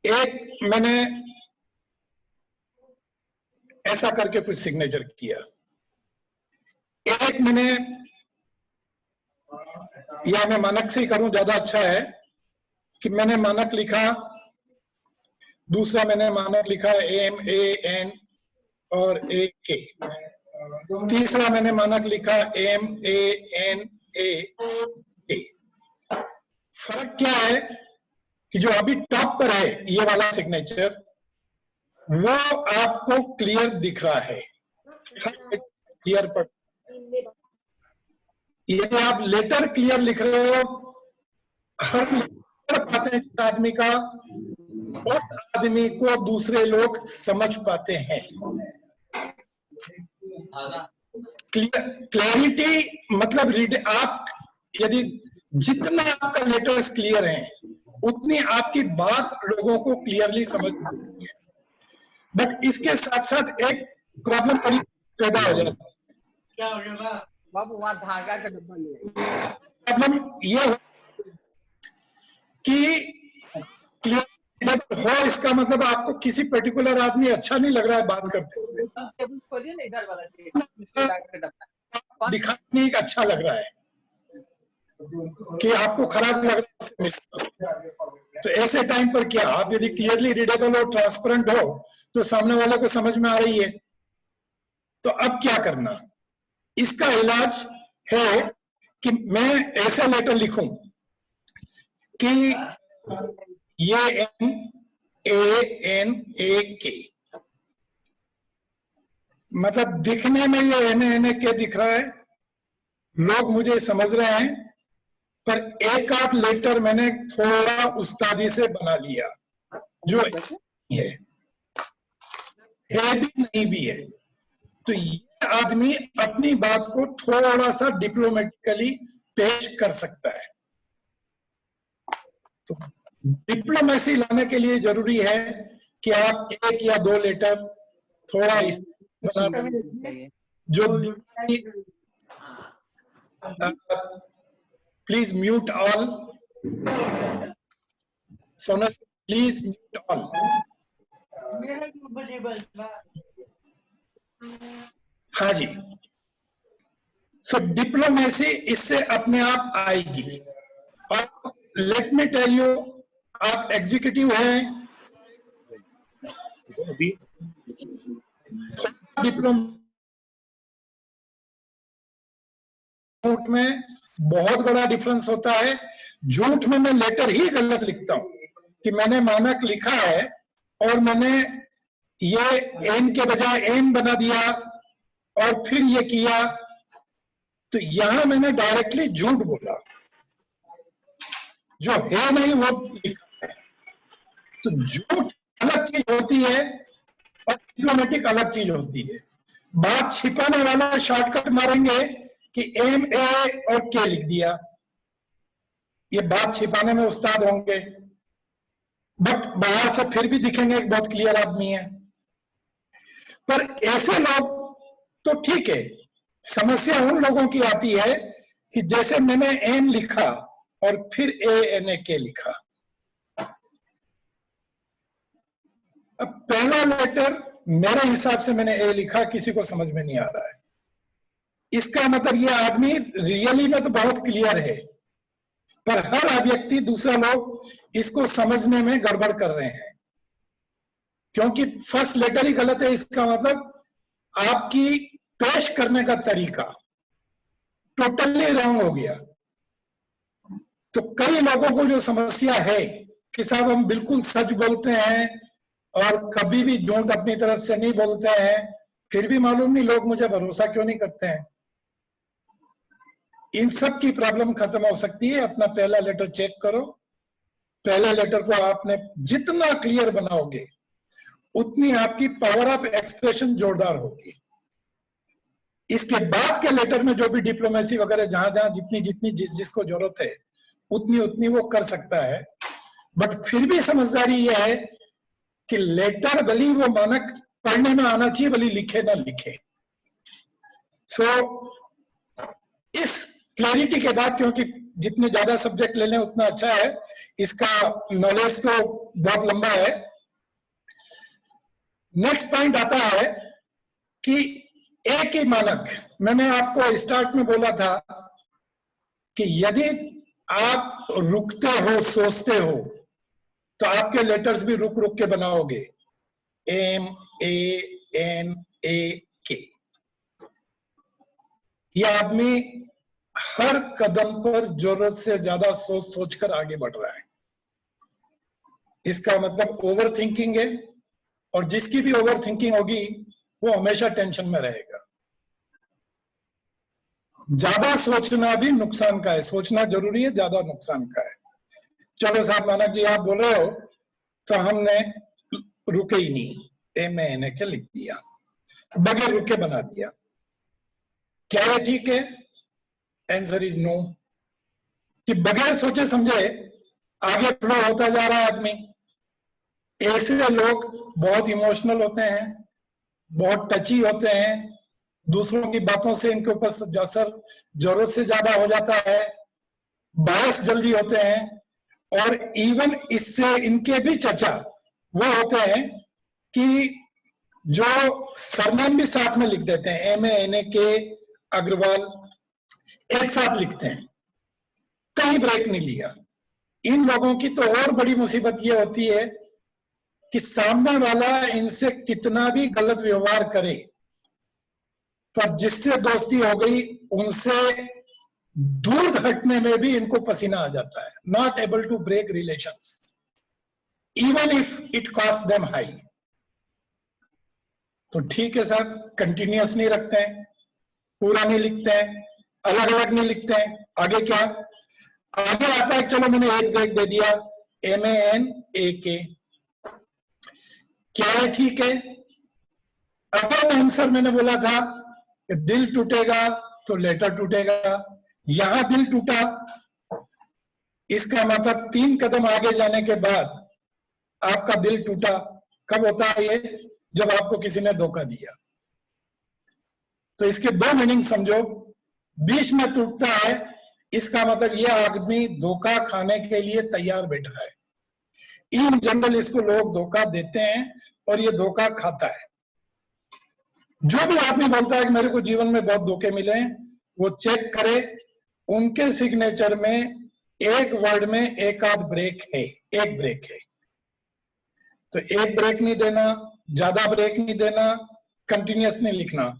एक मैंने ऐसा करके कुछ सिग्नेचर किया, एक मैंने, या मैं मानक से ही करूं ज्यादा अच्छा है कि मैंने मानक लिखा, दूसरा मैंने मानक लिखा MAN और AK, तीसरा मैंने मानक लिखा MANAK। फर्क क्या है कि जो अभी टॉप पर है ये वाला सिग्नेचर, वो आपको क्लियर दिख रहा है, क्लियर पर। यदि आप लेटर क्लियर लिख रहे हो, हर पाते हैं आदमी का, उस आदमी को दूसरे लोग समझ पाते हैं। क्लैरिटी मतलब रीड, आप यदि जितना आपका लेटर्स क्लियर हैं उतनी आपकी बात लोगों को क्लियरली समझ पाती है। बट इसके साथ साथ एक प्रॉब्लम पैदा हो जाती है। क्या हो गया बाबू? वहां धागा का डब्बा ले। प्रॉब्लम ये हो कि क्लियर हो, इसका मतलब आपको किसी पर्टिकुलर आदमी अच्छा नहीं लग रहा है बात करते हुए, दिखाने नहीं अच्छा लग रहा है कि आपको खराब लग रहा है। तो ऐसे टाइम पर क्या, आप यदि क्लियरली रीडेबल और ट्रांसपेरेंट हो तो सामने वाले को समझ में आ रही है, तो अब क्या करना? इसका इलाज है कि मैं ऐसा लेटर लिखूं कि ये MANAK, मतलब दिखने में ये MANAK दिख रहा है, लोग मुझे समझ रहे हैं, पर एक आध लेटर मैंने थोड़ा उस्तादी से बना लिया, जो है भी नहीं भी है। तो ये आदमी अपनी बात को थोड़ा सा डिप्लोमेटिकली पेश कर सकता है। तो डिप्लोमेसी लाने के लिए जरूरी है कि आप एक या दो लेटर थोड़ा इस बना, जो please mute all, Sonal please mute all. हाँ जी, सो डिप्लोमेसी इससे अपने आप आएगी। और लेट मी टेल यू, आप एग्जीक्यूटिव हैं, डिप्लोमेट में बहुत बड़ा डिफरेंस होता है। झूठ में मैं लेटर ही गलत लिखता हूं कि मैंने मानक लिखा है और मैंने ये एम के बजाय एम बना दिया और फिर ये किया, तो यहां मैंने डायरेक्टली झूठ बोला, जो है नहीं वो लिखा है। तो झूठ अलग चीज होती है और डिप्लोमेटिक अलग चीज होती है। बात छिपाने वाला शॉर्टकट मारेंगे कि MA और K लिख दिया, ये बात छिपाने में उस्ताद होंगे, बट बाहर से फिर भी दिखेंगे एक बहुत क्लियर आदमी है। पर ऐसे लोग तो ठीक है, समस्या उन लोगों की आती है कि जैसे मैंने एम लिखा और फिर ANAK लिखा। अब पहला लेटर मेरे हिसाब से मैंने ए लिखा, किसी को समझ में नहीं आ रहा है, इसका मतलब ये आदमी रियली में तो बहुत क्लियर है, पर हर व्यक्ति दूसरा लोग इसको समझने में गड़बड़ कर रहे हैं, क्योंकि फर्स्ट लेटर ही गलत है। इसका मतलब आपकी पेश करने का तरीका टोटली रॉन्ग हो गया। तो कई लोगों को जो समस्या है कि साहब हम बिल्कुल सच बोलते हैं और कभी भी झूठ अपनी तरफ से नहीं बोलते हैं, फिर भी मालूम नहीं लोग मुझे भरोसा क्यों नहीं करते हैं। इन सब की प्रॉब्लम खत्म हो सकती है। अपना पहला लेटर चेक करो, पहले लेटर को आपने जितना क्लियर बनाओगे उतनी आपकी पावर ऑफ एक्सप्रेशन जोरदार होगी। इसके बाद के लेटर में जो भी डिप्लोमेसी वगैरह जहां जहां जितनी जितनी जिसको जरूरत है उतनी उतनी वो कर सकता है, बट फिर भी समझदारी यह है कि लेटर भली वो मानक पढ़ने में आना चाहिए, भली लिखे ना लिखे। सो इस क्लैरिटी के बाद, क्योंकि जितने ज्यादा सब्जेक्ट ले लें उतना अच्छा है, इसका नॉलेज तो बहुत लंबा है। नेक्स्ट पॉइंट आता है कि एक ही मानक, मैंने आपको स्टार्ट में बोला था कि यदि आप रुकते हो, सोचते हो, तो आपके लेटर्स भी रुक रुक के बनाओगे, एम ए एन ए के। यह आदमी हर कदम पर जरूरत से ज्यादा सोच सोच कर आगे बढ़ रहा है। इसका मतलब ओवर थिंकिंग है, और जिसकी भी ओवर थिंकिंग होगी वो हमेशा टेंशन में रहेगा। ज्यादा सोचना भी नुकसान का है, सोचना जरूरी है, ज्यादा नुकसान का है। चलो साहब मानक जी आप बोल रहे हो, तो हमने रुके ही नहीं, एम के लिख दिया, बगैर रुके बना दिया। क्या ये ठीक है? Answer is no. कि बगैर सोचे समझे आगे फ्लो होता जा रहा है आदमी। ऐसे लोग बहुत इमोशनल होते हैं, बहुत टची होते हैं, दूसरों की बातों से इनके ऊपर असर जरूरत से ज्यादा हो जाता है, बायस जल्दी होते हैं, और इवन इससे इनके भी चचा वो होते हैं कि जो सरनेम भी साथ में लिख देते हैं, MANA के अग्रवाल एक साथ लिखते हैं, कहीं ब्रेक नहीं लिया। इन लोगों की तो और बड़ी मुसीबत ये होती है कि सामने वाला इनसे कितना भी गलत व्यवहार करे, पर जिससे दोस्ती हो गई उनसे दूर हटने में भी इनको पसीना आ जाता है। Not able to break relations even if it cost them high. तो ठीक है साहब, कंटिन्यूअस नहीं रखते हैं, पूरा नहीं लिखते हैं, अलग अलग नहीं लिखते हैं। आगे क्या आगे आता है? चलो मैंने एक ब्रेक दे दिया, MANA। क्या है? ठीक है। अगर आंसर मैंने बोला था कि दिल टूटेगा तो लेटर टूटेगा, यहां दिल टूटा, इसका मतलब 3 कदम आगे जाने के बाद आपका दिल टूटा। कब होता है ये? जब आपको किसी ने धोखा दिया। तो इसके 2 मीनिंग समझो। बीच में टूटता है, इसका मतलब ये आदमी धोखा खाने के लिए तैयार बैठा है। इन जनरल इसको लोग धोखा देते हैं और ये धोखा खाता है। जो भी आदमी बोलता है कि मेरे को जीवन में बहुत धोखे मिले हैं, वो चेक करे, उनके सिग्नेचर में एक वर्ड में एक आध ब्रेक है, एक ब्रेक है। तो एक ब्रेक नहीं देना, ज्यादा ब्रेक नहीं देना, कंटिन्यूअस नहीं लिखना।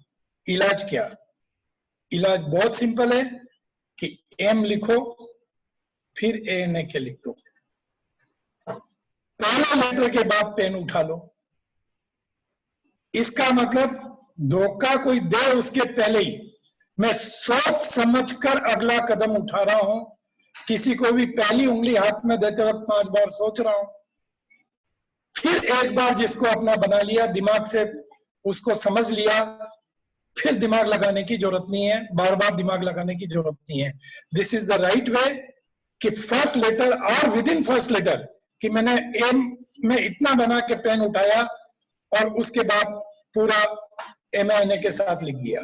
इलाज क्या? इलाज बहुत सिंपल है कि एम लिखो, फिर ANA के लिख दो, पहला लेटर के बाद पेन उठा लो। इसका मतलब धोखा कोई दे उसके पहले ही मैं सोच समझकर अगला कदम उठा रहा हूं। किसी को भी पहली उंगली हाथ में देते वक्त 5 बार सोच रहा हूं, फिर एक बार जिसको अपना बना लिया, दिमाग से उसको समझ लिया, फिर दिमाग लगाने की जरूरत नहीं है, बार बार दिमाग लगाने की जरूरत नहीं है। This is the right way कि फर्स्ट लेटर और विद इन फर्स्ट लेटर कि मैंने एम में इतना बना के पेन उठाया और उसके बाद पूरा MANA के साथ लिख दिया।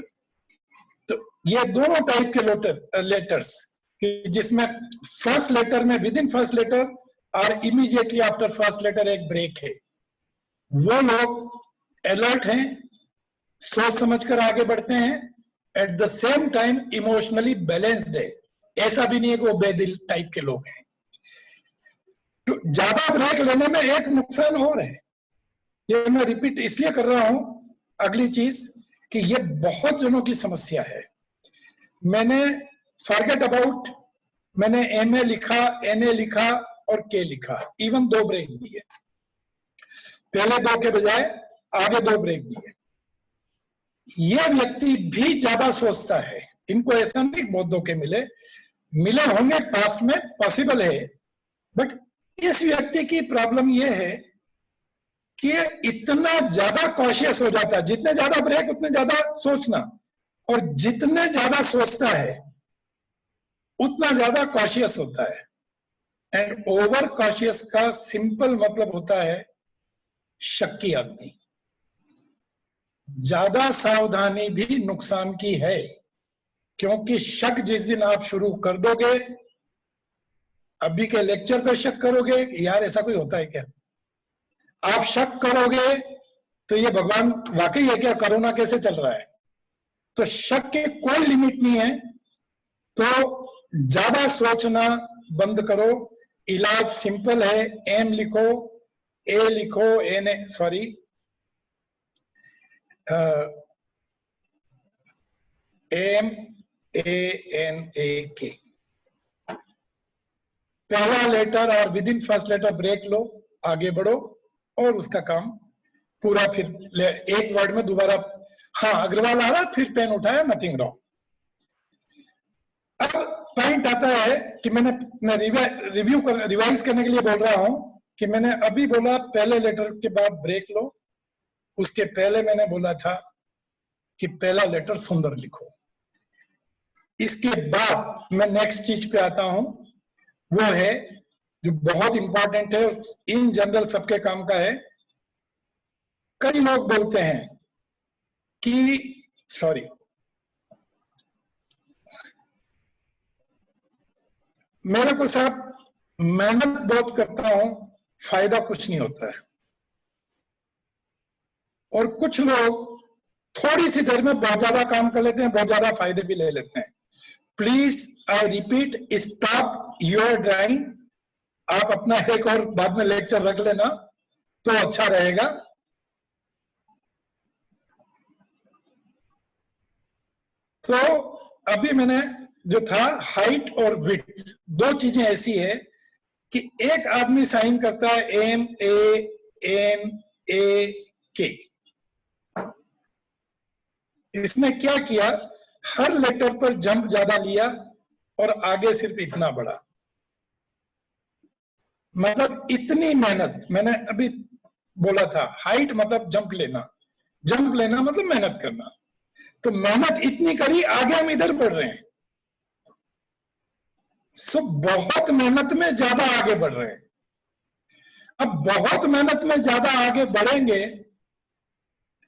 तो ये दोनों टाइप के लेटर्स जिसमें फर्स्ट लेटर में विद इन फर्स्ट लेटर और इमीडिएटली आफ्टर फर्स्ट लेटर एक ब्रेक है, वो लोग अलर्ट हैं, सोच समझकर आगे बढ़ते हैं, at the same time emotionally balanced है। ऐसा भी नहीं है कि वो बेदिल टाइप के लोग हैं। तो ज्यादा ब्रेक लेने में एक नुकसान और है, ये मैं रिपीट इसलिए कर रहा हूं, अगली चीज कि ये बहुत जनों की समस्या है। मैंने फॉरगेट अबाउट, मैंने MA लिखा, NA लिखा और K लिखा, इवन 2 ब्रेक दिए, पहले 2 के बजाय आगे 2 ब्रेक दिए। ये व्यक्ति भी ज्यादा सोचता है। इनको ऐसा नहीं बहुत धोखे मिले होंगे पास्ट में, पॉसिबल है, बट इस व्यक्ति की प्रॉब्लम यह है कि इतना ज्यादा कॉशियस हो जाता है, जितने ज्यादा ब्रेक उतने ज्यादा सोचना, और जितने ज्यादा सोचता है उतना ज्यादा कॉशियस होता है। एंड ओवर कॉशियस का सिंपल मतलब होता है शक्की आदमी। ज्यादा सावधानी भी नुकसान की है, क्योंकि शक जिस दिन आप शुरू कर दोगे अभी के लेक्चर पे शक करोगे यार ऐसा कोई होता है क्या? आप शक करोगे तो ये भगवान वाकई है क्या, कोरोना कैसे चल रहा है? तो शक के कोई लिमिट नहीं है। तो ज्यादा सोचना बंद करो। इलाज सिंपल है। एम लिखो, ए लिखो, N sorry M A N A K, पहला लेटर और within first letter break लो, आगे बढ़ो और उसका काम पूरा फिर एक वर्ड में दोबारा। हाँ, अग्रवाल आ रहा, फिर पेन उठाया, नथिंग रॉन्ग। अब पॉइंट आता है कि मैं रिवाइज करने के लिए बोल रहा हूं कि मैंने अभी बोला पहले लेटर के बाद ब्रेक लो, उसके पहले मैंने बोला था कि पहला लेटर सुंदर लिखो। इसके बाद मैं नेक्स्ट चीज पे आता हूं, वो है जो बहुत इंपॉर्टेंट है, इन जनरल सबके काम का है। कई लोग बोलते हैं कि सॉरी, मेरे को साहब मेहनत बहुत करता हूं, फायदा कुछ नहीं होता है। और कुछ लोग थोड़ी सी देर में बहुत ज्यादा काम कर लेते हैं, बहुत ज्यादा फायदे भी ले लेते हैं। Please I repeat, stop your drawing. आप अपना एक और बाद में लेक्चर रख लेना तो अच्छा रहेगा। तो अभी मैंने जो था हाइट और विड्थ, दो चीजें ऐसी है कि एक आदमी साइन करता है एम ए एन ए के, इसने क्या किया, हर लेटर पर जंप ज्यादा लिया और आगे सिर्फ इतना बढ़ा। मतलब इतनी मेहनत, मैंने अभी बोला था हाइट मतलब जंप लेना, जंप लेना मतलब मेहनत करना। तो मेहनत इतनी करी, आगे हम इधर बढ़ रहे हैं। सो बहुत मेहनत में ज्यादा आगे बढ़ रहे हैं। अब बहुत मेहनत में ज्यादा आगे बढ़ेंगे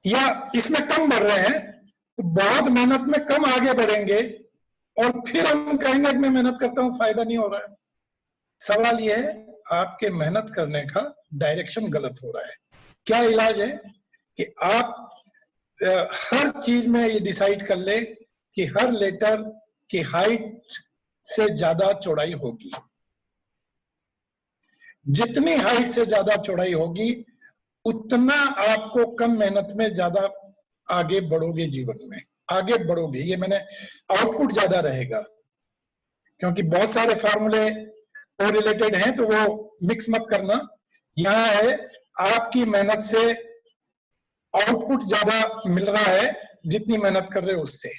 या इसमें कम बढ़ रहे हैं, तो बहुत मेहनत में कम आगे बढ़ेंगे और फिर हम कहेंगे कि मैं मेहनत करता हूं, फायदा नहीं हो रहा है। सवाल यह है आपके मेहनत करने का डायरेक्शन गलत हो रहा है। क्या इलाज है कि आप हर चीज में ये डिसाइड कर ले कि हर लेटर की हाइट से ज्यादा चौड़ाई होगी। जितनी हाइट से ज्यादा चौड़ाई होगी उतना आपको कम मेहनत में ज्यादा आगे बढ़ोगे, जीवन में आगे बढ़ोगे। ये मैंने आउटपुट ज्यादा रहेगा, क्योंकि बहुत सारे फार्मूले और रिलेटेड हैं तो वो मिक्स मत करना। यहां है आपकी मेहनत से आउटपुट ज्यादा मिल रहा है जितनी मेहनत कर रहे हो उससे।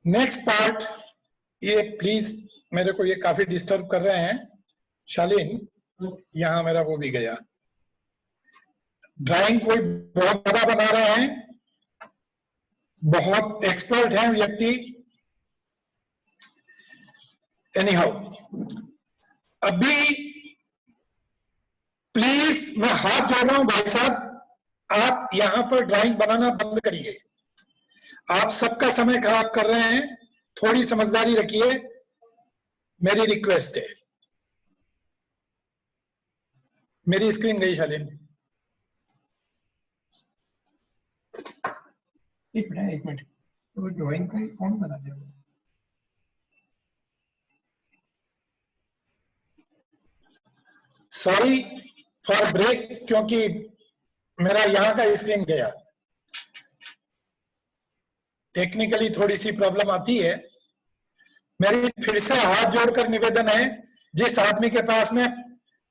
नेक्स्ट पार्ट, ये प्लीज मेरे को ये काफी डिस्टर्ब कर रहे हैं। शालीन, यहां मेरा वो भी गया। ड्राइंग कोई बहुत बड़ा बना रहे हैं, बहुत एक्सपर्ट हैं व्यक्ति। एनीहाउ, अभी प्लीज मैं हाथ जोड़ रहा हूं भाई साहब, आप यहां पर ड्राइंग बनाना बंद करिए। आप सबका समय खराब कर रहे हैं, थोड़ी समझदारी रखिए, मेरी रिक्वेस्ट है। मेरी स्क्रीन गई शालीन। एक मिनट, तो ड्राइंग का कौन बना दिया? सॉरी फॉर ब्रेक, क्योंकि मेरा यहां का स्क्रीन गया। टेक्निकली थोड़ी सी प्रॉब्लम आती है। मेरी फिर से हाथ जोड़कर निवेदन है, जिस आदमी के पास में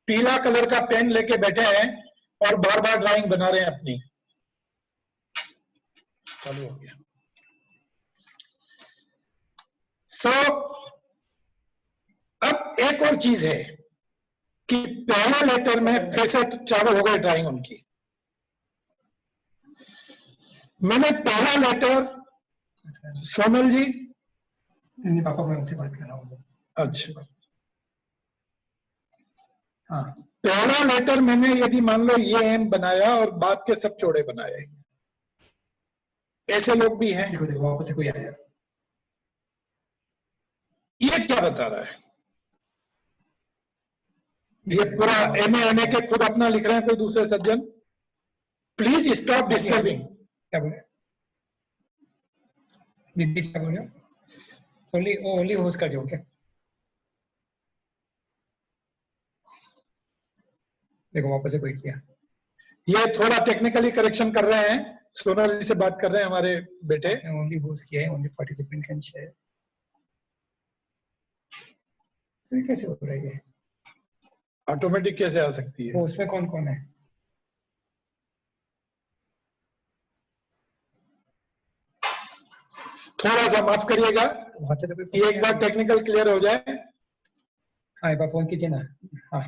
पीला कलर का पेन लेके बैठे हैं और बार बार ड्राइंग बना रहे हैं अपनी, चालू हो गया। अब एक और चीज है कि पहला लेटर में फिर से चालू हो गए ड्राइंग उनकी। मैंने पहला लेटर, सोनल जी, पापा मैं उनसे बात कर रहा हूँ। अच्छा, हाँ, पहला लेटर मैंने यदि मान लो ये एम बनाया और बाद के सब चौड़े बनाए, ऐसे लोग भी हैं। देखो वापस से कोई आया। ये क्या बता रहा है? ये पूरा एमए के खुद अपना लिख रहे हैं कोई दूसरे सज्जन। Please stop disturbing. क्या बोले? बिल्ली क्या बोले? ओनली होस्ट कर दो क्या? देखो वापस से कोई किया। ये थोड़ा टेक्निकली करेक्शन कर रहे हैं, सोनल जी से बात कर रहे हैं हमारे बेटे। ओनली होस्ट किया है, ओनली पार्टिसिपेंट कैन शेयर। तो कैसे हो रहा है ये? ऑटोमेटिक कैसे आ सकती है? वो उसमें कौन कौन है? थोड़ा सा माफ करिएगा, तो ये एक बार टेक्निकल क्लियर हो जाए। हाँ एक बार फोन कीजिए ना। हाँ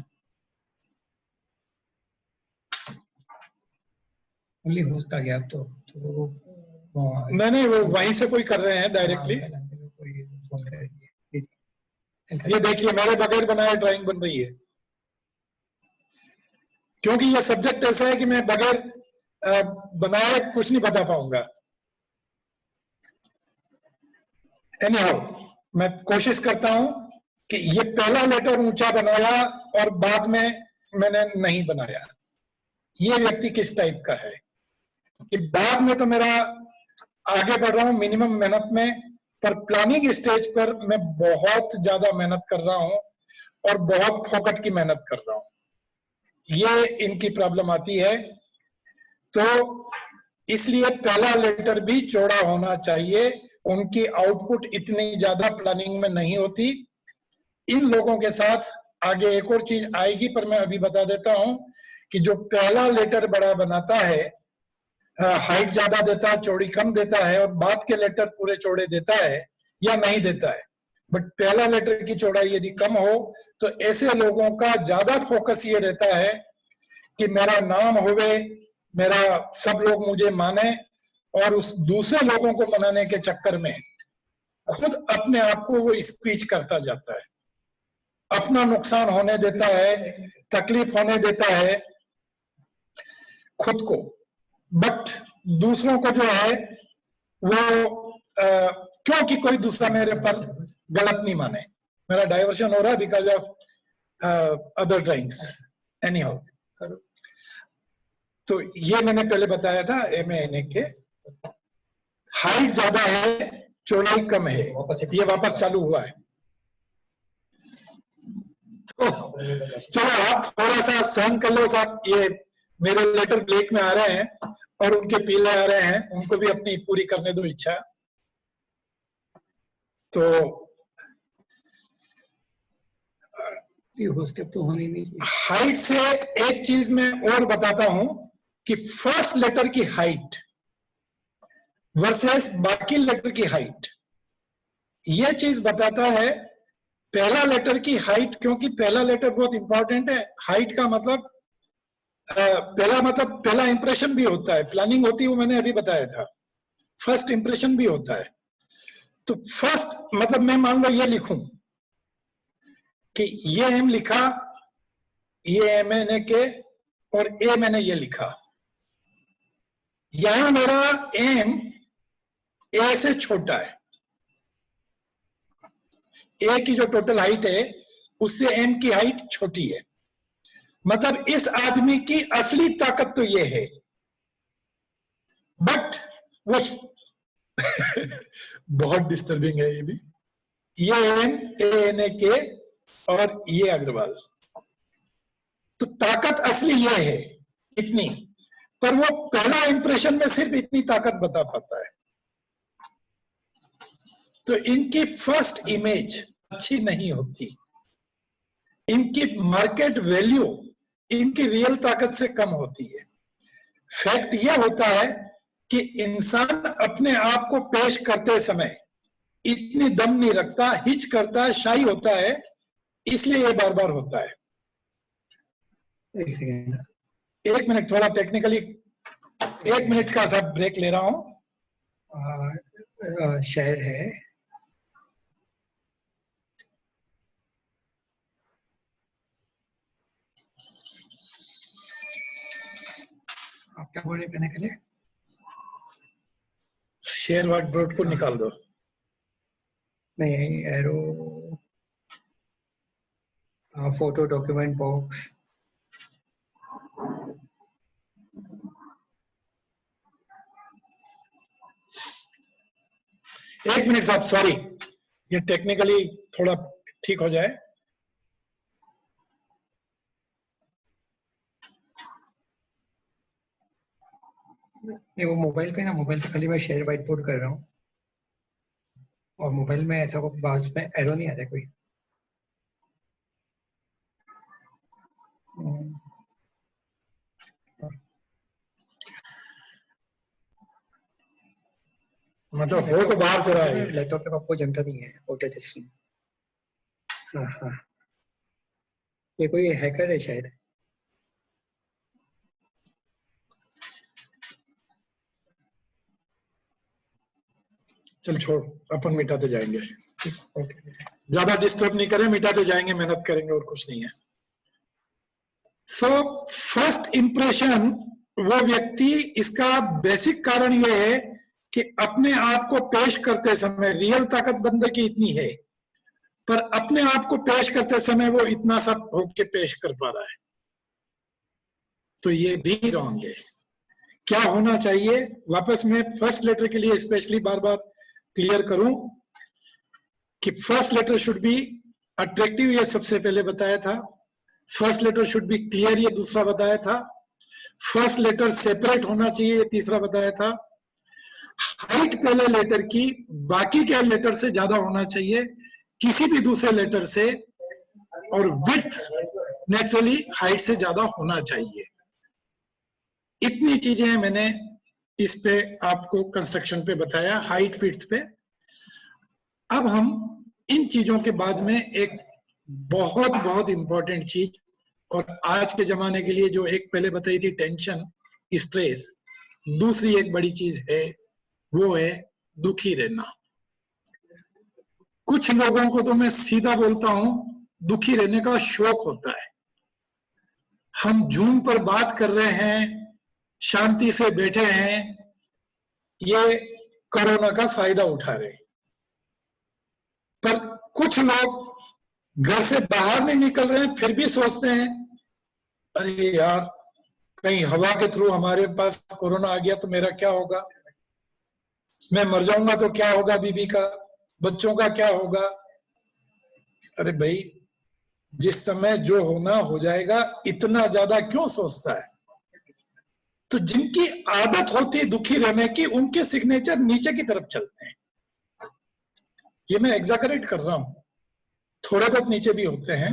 ओनली होस्ट आ गया अब तो मैंने वहीं से कोई कर रहे हैं डायरेक्टली। कोई फोन करेंगे। ये देखिए मेरे बगैर बनाए ड्राइंग बन रही है, क्योंकि ये सब्जेक्ट ऐसा है कि मैं बगैर बनाए कुछ नहीं बता पाऊंगा। एनीहाउ, मैं कोशिश करता हूं कि ये पहला लेटर ऊंचा बनाया और बाद में मैंने नहीं बनाया। ये व्यक्ति किस टाइप का है कि बाद में तो मेरा आगे बढ़ रहा हूं मिनिमम मेहनत में, पर प्लानिंग स्टेज पर मैं बहुत ज्यादा मेहनत कर रहा हूं और बहुत फोकट की मेहनत कर रहा हूं। ये इनकी प्रॉब्लम आती है। तो इसलिए पहला लेटर भी चौड़ा होना चाहिए। उनकी आउटपुट इतनी ज्यादा प्लानिंग में नहीं होती। इन लोगों के साथ आगे एक और चीज आएगी, पर मैं अभी बता देता हूं कि जो पहला लेटर बड़ा बनाता है, हाइट ज्यादा देता है, चौड़ी कम देता है, और बाद के लेटर पूरे चौड़े देता है या नहीं देता है, बट पहला लेटर की चौड़ाई यदि कम हो तो ऐसे लोगों का ज्यादा फोकस ये रहता है कि मेरा नाम होवे, मेरा सब लोग मुझे माने, और उस दूसरे लोगों को मनाने के चक्कर में खुद अपने आप को वो स्पीच करता जाता है, अपना नुकसान होने देता है, तकलीफ होने देता है खुद को, बट दूसरों को जो है वो क्योंकि कोई दूसरा मेरे पर गलत नहीं माने। मेरा डाइवर्शन हो रहा है because of other drawings. Anyhow, तो ये मैंने पहले बताया था एमए के हाइट ज्यादा है, चौड़ाई कम है। ये वापस चालू हुआ है। तो चलो आप थोड़ा सा सहन कर लो साहब, ये मेरे लेटर ब्लैक में आ रहे हैं और उनके पीले आ रहे हैं, उनको भी अपनी पूरी करने दो इच्छा। तो हाइट से एक चीज मैं और बताता हूं कि फर्स्ट लेटर की हाइट वर्सेस बाकी लेटर की हाइट, यह चीज बताता है पहला लेटर की हाइट, क्योंकि पहला लेटर बहुत इंपॉर्टेंट है। हाइट का मतलब पहला इंप्रेशन भी होता है, प्लानिंग होती है, वो मैंने अभी बताया था। फर्स्ट इंप्रेशन भी होता है। तो फर्स्ट मतलब मैं मान लो ये लिखूं कि ये एम लिखा, ये एम मैंने के, और ए मैंने ये लिखा। यहां मेरा एम ए से छोटा है, ए की जो टोटल हाइट है उससे एम की हाइट छोटी है। मतलब इस आदमी की असली ताकत तो ये है, बट वो बहुत डिस्टर्बिंग है ये भी। ये एम एन ए के और ये अग्रवाल, तो ताकत असली ये है इतनी, पर वो पहला इंप्रेशन में सिर्फ इतनी ताकत बता पाता है। तो इनकी फर्स्ट इमेज अच्छी नहीं होती, इनकी मार्केट वैल्यू इनकी रियल ताकत से कम होती है। फैक्ट यह होता है कि इंसान अपने आप को पेश करते समय इतनी दम नहीं रखता, हिच करता है, शाई होता है, इसलिए ये बार बार होता है। एक मिनट, थोड़ा टेक्निकली 1 मिनट का सब ब्रेक ले रहा हूं। शहर है आप क्या बोले करने के लिए? शेयर व्हाट ब्रोड को निकाल दो। नहीं एरो फोटो डॉक्यूमेंट बॉक्स। एक मिनट साहब, सॉरी, ये टेक्निकली थोड़ा ठीक हो जाए। नहीं, वो मोबाइल पे ना, मोबाइल पे खाली मैं शेयर व्हाइट बोर्ड कर रहा हूँ और मोबाइल में ऐसा बाद में एरो नहीं आ रहा कोई। मतलब हो तो बाहर से रहा है। लैपटॉप पे आपको जमता नहीं है ओटा सिस्टम। हाँ हाँ, ये कोई हैकर है शायद। चल छोड़, अपन मिटाते जाएंगे। ओके, ज्यादा डिस्टर्ब नहीं करें, मिटाते जाएंगे, मेहनत करेंगे और कुछ नहीं है। सो फर्स्ट इंप्रेशन, वो व्यक्ति, इसका बेसिक कारण यह है कि अपने आप को पेश करते समय रियल ताकत बंदे की इतनी है, पर अपने आप को पेश करते समय वो इतना सा होके पेश कर पा रहा है, तो ये भी रॉन्ग है। क्या होना चाहिए, वापस मैं फर्स्ट लेटर के लिए स्पेशली बार बार क्लियर करूं कि first letter should be attractive, ये सबसे पहले बताया था। First letter should be clear, ये दूसरा बताया था। फर्स्ट लेटर सेपरेट होना चाहिए, ये तीसरा बताया था। हाइट पहले लेटर की बाकी के लेटर से ज्यादा होना चाहिए, किसी भी दूसरे लेटर से, और विड्थ नेचुरली हाइट से ज्यादा होना चाहिए। इतनी चीजें मैंने इस पे आपको कंस्ट्रक्शन पे बताया, हाइट विड्थ पे। अब हम इन चीजों के बाद में एक बहुत बहुत इंपॉर्टेंट चीज, और आज के जमाने के लिए जो एक पहले बताई थी टेंशन, स्ट्रेस, दूसरी एक बड़ी चीज है, वो है दुखी रहना। कुछ लोगों को तो मैं सीधा बोलता हूं, दुखी रहने का शौक होता है। हम जूम पर बात कर रहे हैं, शांति से बैठे हैं, ये कोरोना का फायदा उठा रहे हैं। पर कुछ लोग घर से बाहर नहीं निकल रहे हैं, फिर भी सोचते हैं अरे यार, कहीं हवा के थ्रू हमारे पास कोरोना आ गया तो मेरा क्या होगा, मैं मर जाऊंगा तो क्या होगा, बीबी का, बच्चों का क्या होगा। अरे भाई, जिस समय जो होना हो जाएगा, इतना ज्यादा क्यों सोचता है। तो जिनकी आदत होती है दुखी रहने की, उनके सिग्नेचर नीचे की तरफ चलते हैं। ये मैं एग्जैगरेट कर रहा हूं, थोड़े बहुत नीचे भी होते हैं,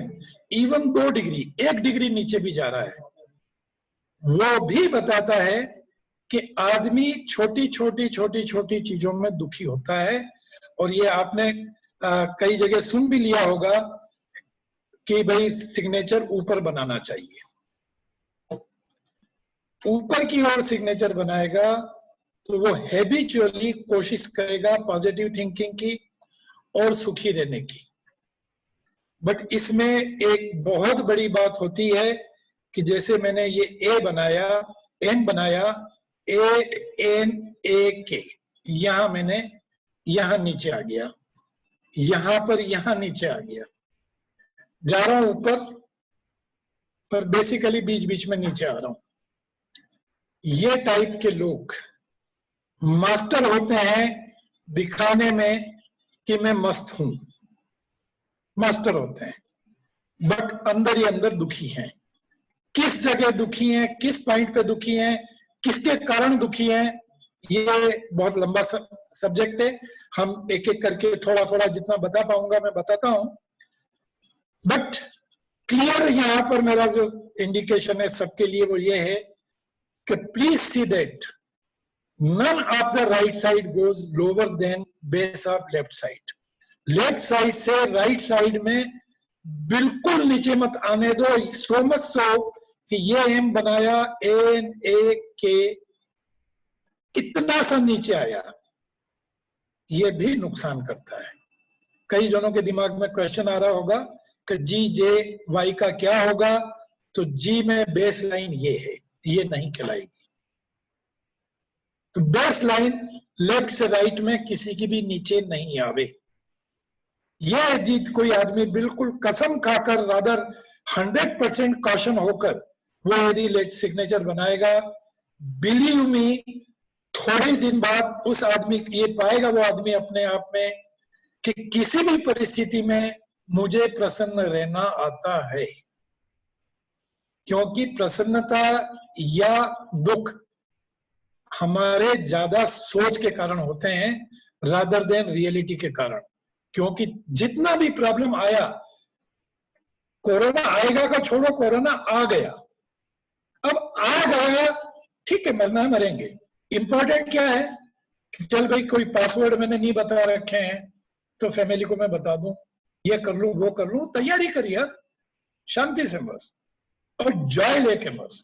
इवन 2 डिग्री 1 डिग्री नीचे भी जा रहा है। वो भी बताता है कि आदमी छोटी छोटी छोटी छोटी चीजों में दुखी होता है। और ये आपने कई जगह सुन भी लिया होगा कि भाई सिग्नेचर ऊपर बनाना चाहिए। ऊपर की ओर सिग्नेचर बनाएगा तो वो हैबिचुअली कोशिश करेगा पॉजिटिव थिंकिंग की और सुखी रहने की। बट इसमें एक बहुत बड़ी बात होती है कि जैसे मैंने ये ए बनाया, एन बनाया, ए एन ए के, यहां मैंने यहां नीचे आ गया, यहां पर यहां नीचे आ गया, जा रहा हूं ऊपर, पर बेसिकली बीच बीच में नीचे आ रहा हूं। ये टाइप के लोग मास्टर होते हैं दिखाने में कि मैं मस्त हूं, मास्टर होते हैं, बट अंदर ही अंदर दुखी हैं। किस जगह दुखी हैं, किस पॉइंट पे दुखी हैं, किसके कारण दुखी हैं, ये बहुत लंबा सब्जेक्ट है। हम एक एक करके थोड़ा थोड़ा जितना बता पाऊंगा मैं बताता हूं। बट क्लियर यहां पर मेरा जो इंडिकेशन है सबके लिए वो ये है कि please see that none of the right side goes lower than base of left side. Left side से राइट साइड में बिल्कुल नीचे मत आने दो, सो मच सो कि ये एम बनाया, एन ए के इतना सा नीचे आया, ये भी नुकसान करता है। कई जनों के दिमाग में क्वेश्चन आ रहा होगा कि जी जे वाई का क्या होगा, तो जी में बेस लाइन ये है, ये नहीं कहलाएगी। तो बेस लाइन लेफ्ट से राइट में किसी की भी नीचे नहीं आवे, ये यदि कोई आदमी बिल्कुल कसम खाकर रादर 100% कॉशन होकर वो यदि सिग्नेचर बनाएगा, बिलीव मी, थोड़े दिन बाद उस आदमी ये पाएगा वो आदमी अपने आप में कि किसी भी परिस्थिति में मुझे प्रसन्न रहना आता है, क्योंकि प्रसन्नता या दुख हमारे ज्यादा सोच के कारण होते हैं रादर देन रियलिटी के कारण। क्योंकि जितना भी प्रॉब्लम आया, कोरोना आएगा का छोड़ो, कोरोना आ गया, अब आ गया, ठीक है, मरना मरेंगे। इंपॉर्टेंट क्या है कि चल भाई कोई पासवर्ड मैंने नहीं बता रखे हैं तो फैमिली को मैं बता दूं, ये कर लूं वो कर लूं, तैयारी करिए यार शांति से बस, और जॉय लेके बस।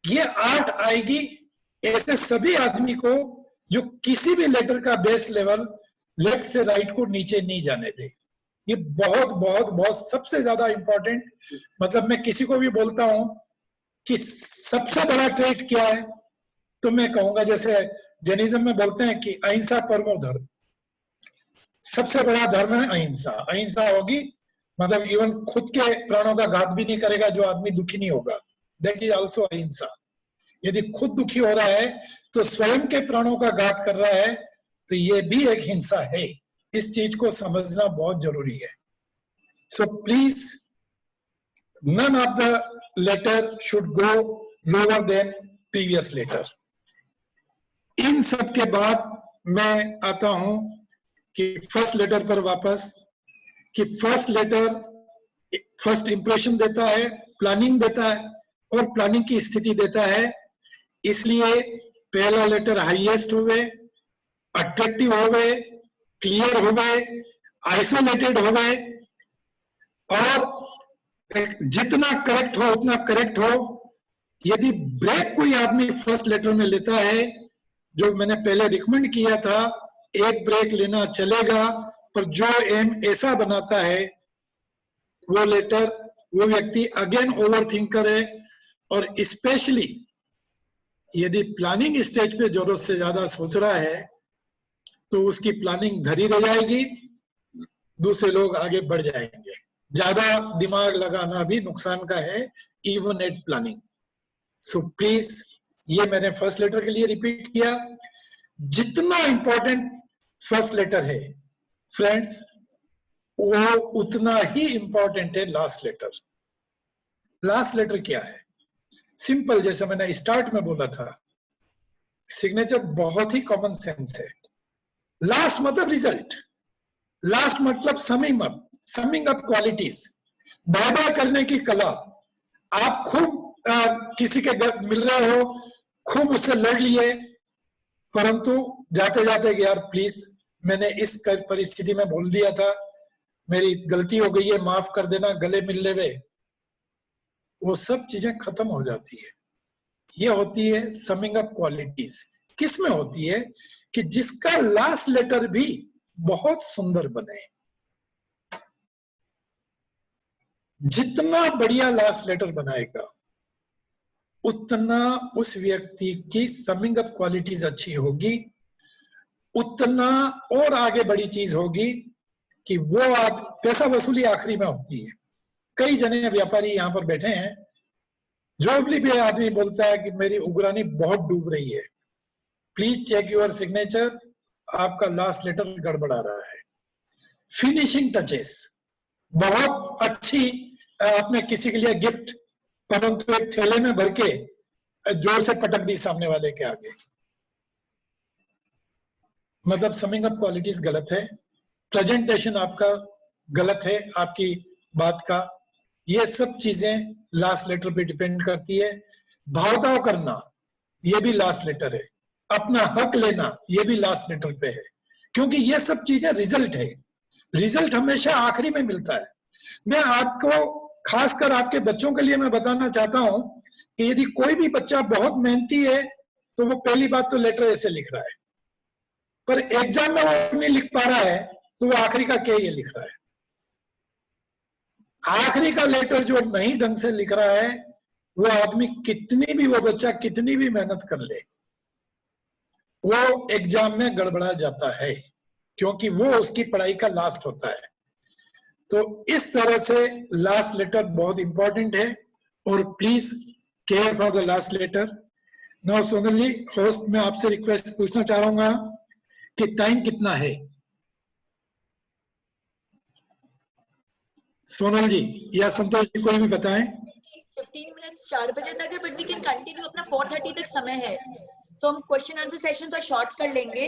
ये आर्ट आएगी ऐसे सभी आदमी को जो किसी भी लेटर का बेस लेवल लेफ्ट से राइट को नीचे नहीं जाने दे। ये बहुत बहुत बहुत सबसे ज्यादा इंपॉर्टेंट, मतलब मैं किसी को भी बोलता हूं कि सबसे बड़ा ट्रेट क्या है, तो मैं कहूंगा जैसे जैनिज्म में बोलते हैं कि अहिंसा परमो धर्म, सबसे बड़ा धर्म है अहिंसा। अहिंसा होगी मतलब इवन खुद के प्राणों का घात भी नहीं करेगा जो आदमी दुखी नहीं होगा, दैट इज आल्सो अहिंसा। यदि खुद दुखी हो रहा है तो स्वयं के प्राणों का घात कर रहा है, तो ये भी एक हिंसा है। इस चीज को समझना बहुत जरूरी है। So please, none of the letter should go lower than previous letter. इन सब के बाद मैं आता हूं कि फर्स्ट लेटर पर वापस, कि फर्स्ट लेटर फर्स्ट इंप्रेशन देता है, प्लानिंग देता है और प्लानिंग की स्थिति देता है। इसलिए पहला लेटर हाईएस्ट हो गए, अट्रैक्टिव हो गए, क्लियर हो गए, आइसोलेटेड हो गए, और जितना करेक्ट हो उतना करेक्ट हो। यदि ब्रेक कोई आदमी फर्स्ट लेटर में लेता है, जो मैंने पहले रिकमेंड किया था, एक ब्रेक लेना चलेगा, पर जो एम ऐसा बनाता है वो लेटर, वो व्यक्ति अगेन ओवरथिंकर है। और स्पेशली यदि प्लानिंग स्टेज पे जरूरत से ज्यादा सोच रहा है तो उसकी प्लानिंग धरी रह जाएगी, दूसरे लोग आगे बढ़ जाएंगे। ज्यादा दिमाग लगाना भी नुकसान का है, even at planning. So please, ये मैंने फर्स्ट लेटर के लिए रिपीट किया। जितना इंपॉर्टेंट फर्स्ट लेटर है फ्रेंड्स, वो उतना ही इंपॉर्टेंट है लास्ट लेटर। लास्ट लेटर क्या है? सिंपल, जैसे मैंने स्टार्ट में बोला था, सिग्नेचर बहुत ही कॉमन सेंस है। लास्ट मतलब रिजल्ट, लास्ट मतलब summing up qualities, bye bye करने की कला। आप खूब किसी के घर मिल रहे हो, खूब उससे लड़ लिए, परंतु जाते जाते यार प्लीज मैंने इस परिस्थिति में बोल दिया था, मेरी गलती हो गई है, माफ कर देना, गले मिल ले वे, वो सब चीजें खत्म हो जाती है। ये होती है समिंग अप क्वालिटीज। किस में होती है? कि जिसका लास्ट लेटर भी बहुत सुंदर बने। जितना बढ़िया लास्ट लेटर बनाएगा उतना उस व्यक्ति की समिंग अप क्वालिटीज अच्छी होगी, उतना और आगे बड़ी चीज होगी कि वो पैसा वसूली आखिरी में होती है। कई जने व्यापारी यहाँ पर बैठे हैं, जो भी आदमी बोलता है कि मेरी उगरानी बहुत डूब रही है, प्लीज चेक योर सिग्नेचर, आपका लास्ट लेटर गड़बड़ा रहा है। फिनिशिंग टचेस बहुत अच्छी, आपने किसी के लिए गिफ्ट परंतु एक थैले में भर के जोर से पटक दी सामने वाले के आगे, मतलब समिंग अप क्वालिटीज गलत है, प्रेजेंटेशन आपका गलत है, आपकी बात का। ये सब चीजें लास्ट लेटर पे डिपेंड करती है। भावताव करना, ये भी लास्ट लेटर है। अपना हक लेना, ये भी लास्ट लेटर पे है, क्योंकि ये सब चीजें रिजल्ट है। रिजल्ट हमेशा आखिरी में मिलता है। मैं आपको, खासकर आपके बच्चों के लिए मैं बताना चाहता हूं कि यदि कोई भी बच्चा बहुत मेहनती है तो वो पहली बात तो लेटर ऐसे लिख रहा है, पर एग्जाम में वो नहीं लिख पा रहा है तो वो आखिरी का क्या ये लिख रहा है। आखिरी का लेटर जो नहीं ढंग से लिख रहा है, वो आदमी कितनी भी, वो बच्चा कितनी भी मेहनत कर ले, वो एग्जाम में गड़बड़ा जाता है। क्योंकि वो उसकी पढ़ाई का लास्ट होता है। तो इस तरह से लास्ट लेटर बहुत इंपॉर्टेंट है, और please care for the last letter. Now Sonal ji, host, मैं आपसे रिक्वेस्ट पूछना चाहूंगा कि टाइम कितना है? सोनल जी या संतोष जी, कोई भी बताएं। 15 मिनट्स 4 बजे तक है, बट वी कैन कंटिन्यू, अपना 4:30 तक समय है, तो हम क्वेश्चन आंसर सेशन तो शॉर्ट कर लेंगे।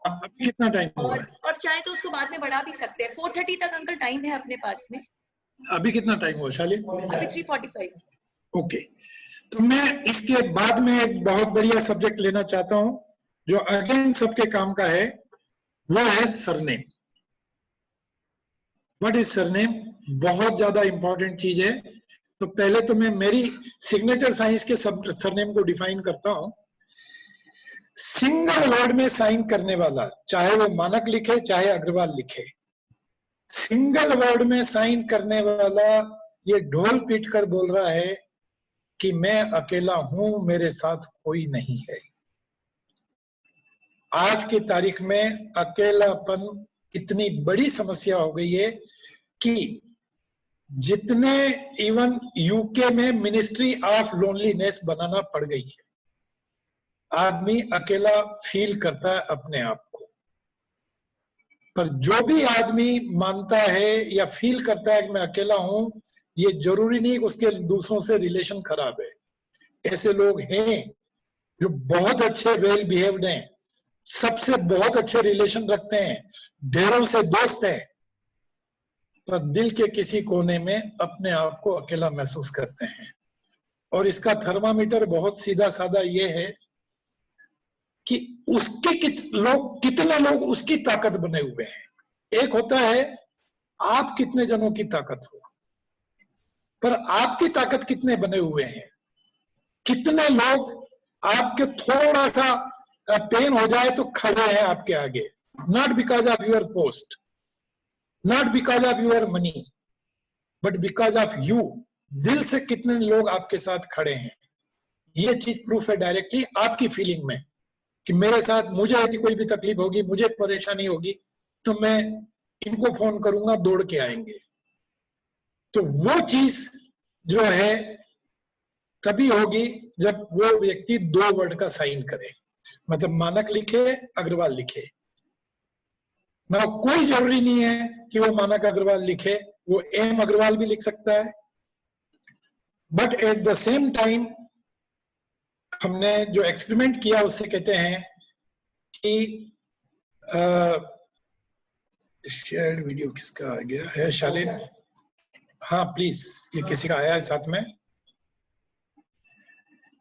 अभी कितना टाइम हुआ है? और चाहे तो उसको बाद में बढ़ा भी सकते हैं। 4:30 तक अंकल टाइम है अपने पास में। अभी कितना टाइम हुआ शाली? अभी 3:45। ओके, तो मैं इसके बाद में एक बहुत बढ़िया सब्जेक्ट लेना चाहता हूं, जो अगेन सबके काम का है, वो है सरनेम। What is surname? बहुत ज्यादा इंपॉर्टेंट चीज है। तो पहले तो मैं मेरी सिग्नेचर साइंस के सरनेम को डिफाइन करता हूं। सिंगल वर्ड में साइन करने वाला, चाहे वो मानक लिखे चाहे अग्रवाल लिखे, सिंगल वर्ड में साइन करने वाला ये ढोल पीट कर बोल रहा है कि मैं अकेला हूं, मेरे साथ कोई नहीं है। आज की तारीख में अकेलापन इतनी बड़ी समस्या हो गई है कि जितने इवन यूके में मिनिस्ट्री ऑफ लोनलीनेस बनाना पड़ गई है। आदमी अकेला फील करता है अपने आप को, पर जो भी आदमी मानता है या फील करता है कि मैं अकेला हूं, ये जरूरी नहीं कि उसके दूसरों से रिलेशन खराब है। ऐसे लोग हैं जो बहुत अच्छे वेल बिहेव्ड हैं, सबसे बहुत अच्छे रिलेशन रखते हैं, ढेरों से दोस्त हैं, पर दिल के किसी कोने में अपने आप को अकेला महसूस करते हैं। और इसका थर्मामीटर बहुत सीधा साधा ये है कि उसके कितने लोग उसकी ताकत बने हुए हैं। एक होता है आप कितने जनों की ताकत हो, पर आपकी ताकत कितने बने हुए हैं। कितने लोग आपके थोड़ा सा पेन हो जाए तो खड़े हैं आपके आगे, not because of your post, not because of your money, but because of you. दिल से कितने लोग आपके साथ खड़े हैं। ये चीज प्रूफ है डायरेक्टली आपकी फीलिंग में कि मेरे साथ, मुझे यदि कोई भी तकलीफ होगी, मुझे परेशानी होगी, तो मैं इनको फोन करूंगा, दौड़ के आएंगे। तो वो चीज जो है तभी होगी जब वो व्यक्ति 2 वर्ड का साइन करे, मतलब मानक लिखे, अग्रवाल लिखे। ना कोई जरूरी नहीं है कि वो मानक अग्रवाल लिखे, वो एम अग्रवाल भी लिख सकता है। But at the same time हमने जो एक्सपेरिमेंट किया उससे कहते हैं कि शेयर्ड वीडियो किसका आ गया है शालिन? हाँ प्लीज, ये किसी का आया है साथ में?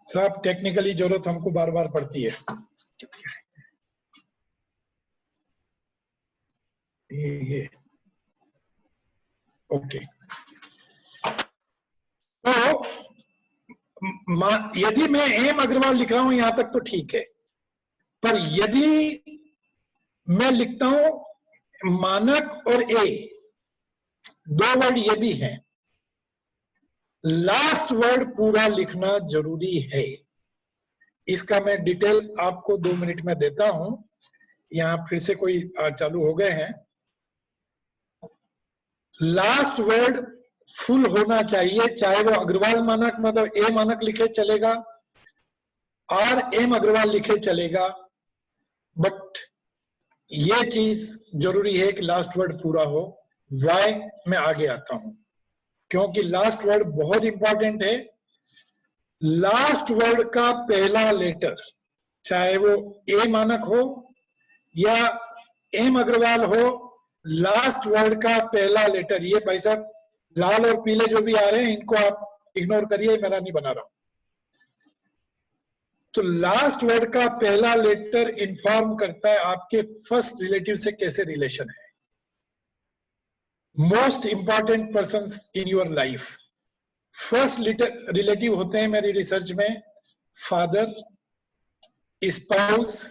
सब टेक्निकली जरूरत हमको बार बार पड़ती है। ये ओके। तो यदि मैं एम अग्रवाल लिख रहा हूं यहां तक तो ठीक है, पर यदि मैं लिखता हूं मानक और ए, 2 वर्ड ये भी हैं, लास्ट वर्ड पूरा लिखना जरूरी है। इसका मैं डिटेल आपको 2 मिनट में देता हूं। यहां फिर से कोई चालू हो गए हैं। लास्ट वर्ड फुल होना चाहिए, चाहे वो अग्रवाल मानक मतलब ए मानक लिखे चलेगा और एम अग्रवाल लिखे चलेगा, बट ये चीज जरूरी है कि लास्ट वर्ड पूरा हो। वाई मैं आगे आता हूं, क्योंकि लास्ट वर्ड बहुत इंपॉर्टेंट है। लास्ट वर्ड का पहला लेटर, चाहे वो ए मानक हो या एम अग्रवाल हो, लास्ट वर्ड का पहला लेटर, ये भाई साहब लाल और पीले जो भी आ रहे हैं इनको आप इग्नोर करिए, मेरा नहीं बना रहा हूं। तो लास्ट वर्ड का पहला लेटर इंफॉर्म करता है आपके फर्स्ट रिलेटिव से कैसे रिलेशन है। Most important persons in your life, first relative होते हैं मेरी रिसर्च में फादर, स्पाउस,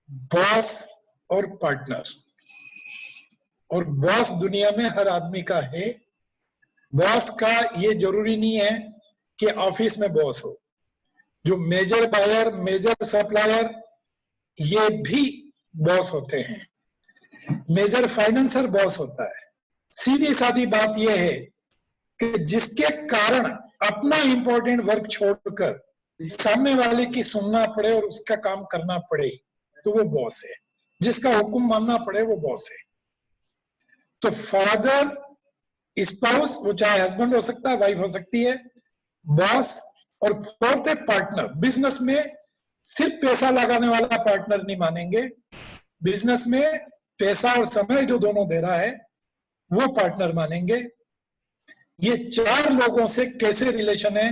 बॉस और पार्टनर। और बॉस दुनिया में हर आदमी का है। बॉस का ये जरूरी नहीं है कि ऑफिस में बॉस हो, जो मेजर बायर, मेजर सप्लायर, ये भी बॉस होते हैं। मेजर फाइनेंसर बॉस होता है। सीधी सादी बात यह है कि जिसके कारण अपना इंपॉर्टेंट वर्क छोड़कर सामने वाले की सुनना पड़े और उसका काम करना पड़े, तो वो बॉस है। जिसका हुक्म मानना पड़े वो बॉस है। तो फादर, स्पाउस, वो चाहे हस्बैंड हो सकता है, वाइफ हो सकती है, बॉस, और फोर्थ है पार्टनर। बिजनेस में सिर्फ पैसा लगाने वाला पार्टनर नहीं मानेंगे, बिजनेस में पैसा और समय जो दोनों दे रहा है वो पार्टनर मानेंगे। ये चार लोगों से कैसे रिलेशन है